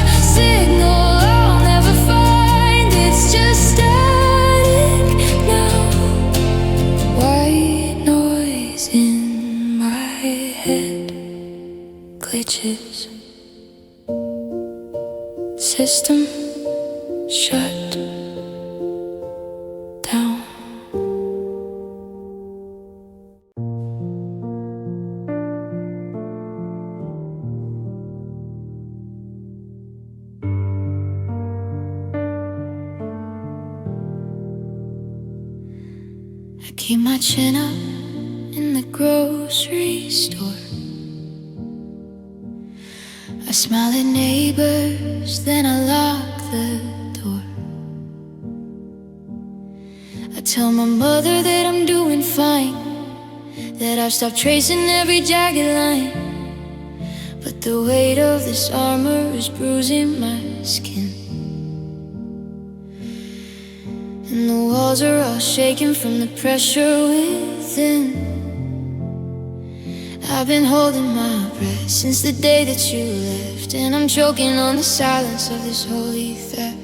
a signal I'll never find. It's just static now, white noise in my head, glitches, system shut down. I keep my chin up in the grocery store, I smile at neighbors, then I lock the door. I tell my mother that I'm doing fine, that I've stopped tracing every jagged line, but the weight of this armor is bruising my skin, and the walls are all shaking from the pressure within. I've been holding my breath since the day that you left, and I'm choking on the silence of this holy threat.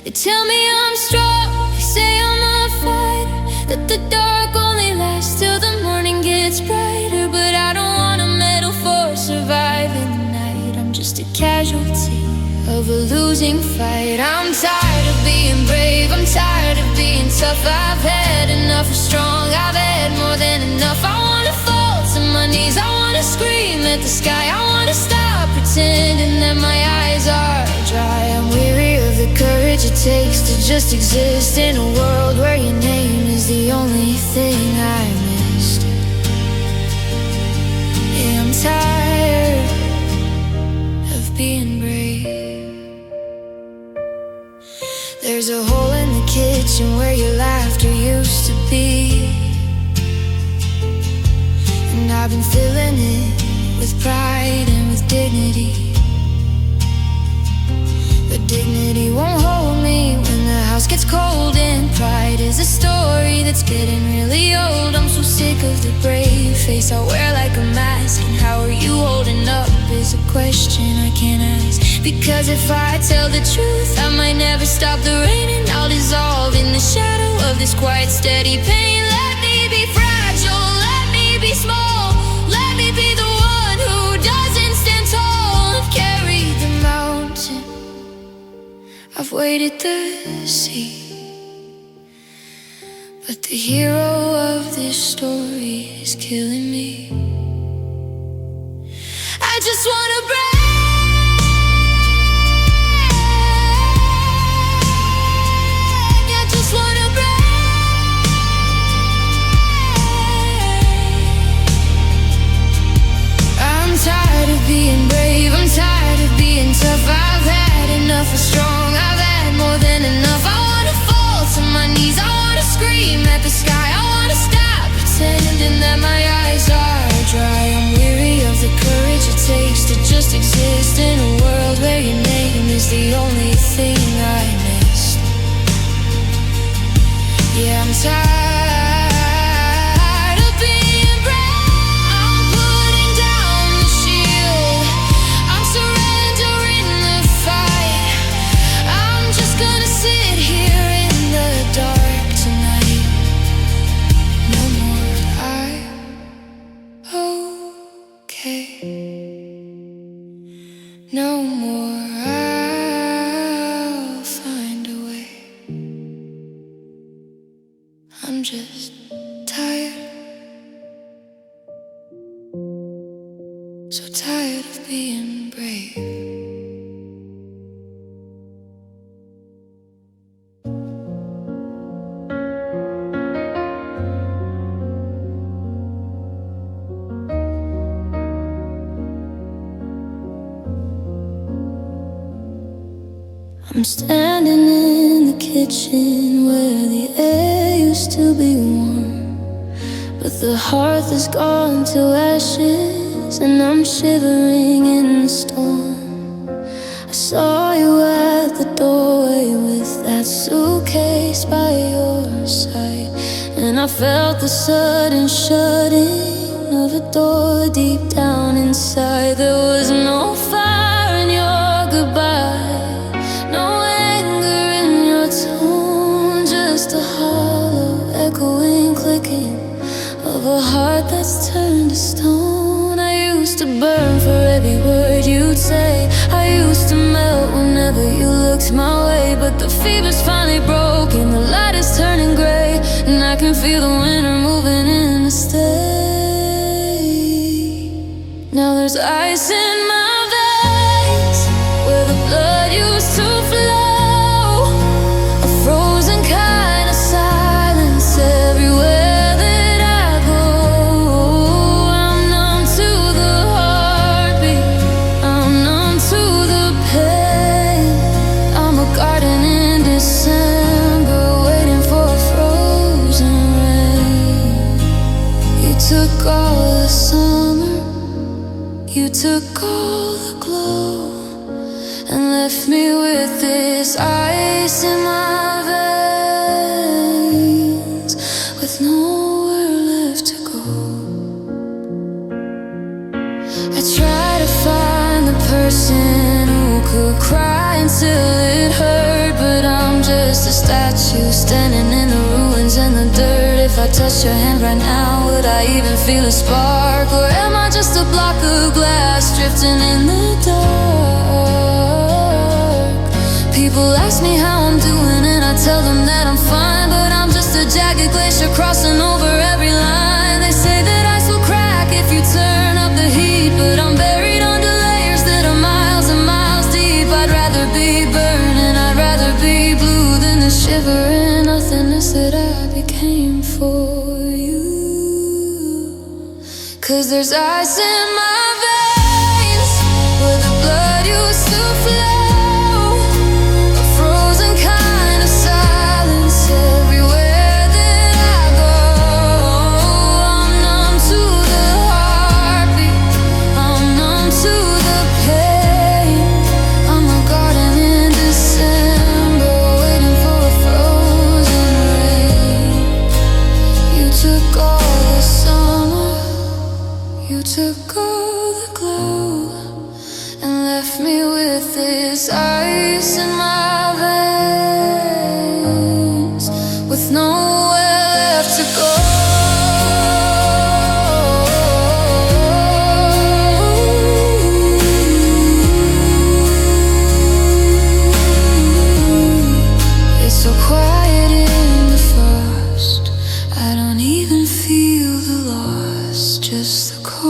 They tell me I'm strong, they say I'm a fighter, that the dark only lasts till the morning gets brighter. But I don't want a medal for surviving the night, I'm just a casualty of a losing fight. I'm tired of being brave, I'm tired of being tough. I've had enough of strong, I've had more than enough. I wanna fall to my knees, I wanna scream at the sky, I wanna stop pretending that my eyes are dry. I'm weary of the courage it takes to just exist in a world where your name is the only thing I missed. Yeah, I'm tired of being brave. There's a hole in the kitchen where your laughter used to be, and I've been filling it with pride and with dignity. But dignity won't hold me when the house gets cold, and pride is a story that's getting really old. I'm so sick of the brave face I wear like a mask, and how are you holding up is a question I can't ask. Because if I tell the truth, I might never stop the rain, and I'll dissolve in the shadow of this quiet, steady pain. Let me be fragile, let me be small, let me be the one who doesn't stand tall. I've carried the mountain, I've waded the sea, but the hero of this story is killing me. I just wanna break. I just wanna break. the only thing I missed. Yeah, I'm tired of being brave. I'm putting down the shield. I'm surrendering the fight. I'm just gonna sit here in the dark tonight. No more okay. No more, I'll find a way. I'm just tired, so tired of being brave. I'm standing in the kitchen where the air used to be warm, but the hearth has gone to ashes and I'm shivering in the storm. I saw you at the doorway with that suitcase by your side, and I felt the sudden shutting of a door deep down inside. There was no fire in your goodbye, just a hollow, echoing clicking of a heart that's turned to stone. I used to burn for every word you'd say. I used to melt whenever you looked my way. But the fever's finally broken, the light is turning gray, and I can feel the winter moving in to stay. Now there's ice in my veins where the blood used to flow. Everywhere that I go, I'm numb to the heartbeat, I'm numb to the pain. I'm a garden in December, waiting for a frozen rain. You took all the summer, you took all the glow, and left me with this ice in my veins, with nowhere left to go. I try to find the person who could cry until it hurt, but I'm just a statue standing in the ruins and the dirt. If I touched your hand right now, would I even feel a spark? Or am I just a block of glass drifting in the dark? People ask me how I'm doing and I tell them that I'm fine, but I'm just a jagged glacier crossing over every line. They say that ice will crack if you turn up the heat, but I'm buried under layers that are miles and miles deep. I'd rather be burning, I'd rather be blue than the shivering nothingness that I became for you. 'Cause there's ice in my veins where the blood used to flow. Took all the glow and left me with this ice in my veins, with nowhere left to go. It's so quiet in the frost, I don't even feel the loss, just the cold,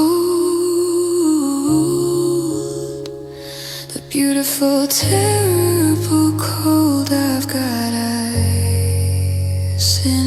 the beautiful, terrible cold. I've got ice in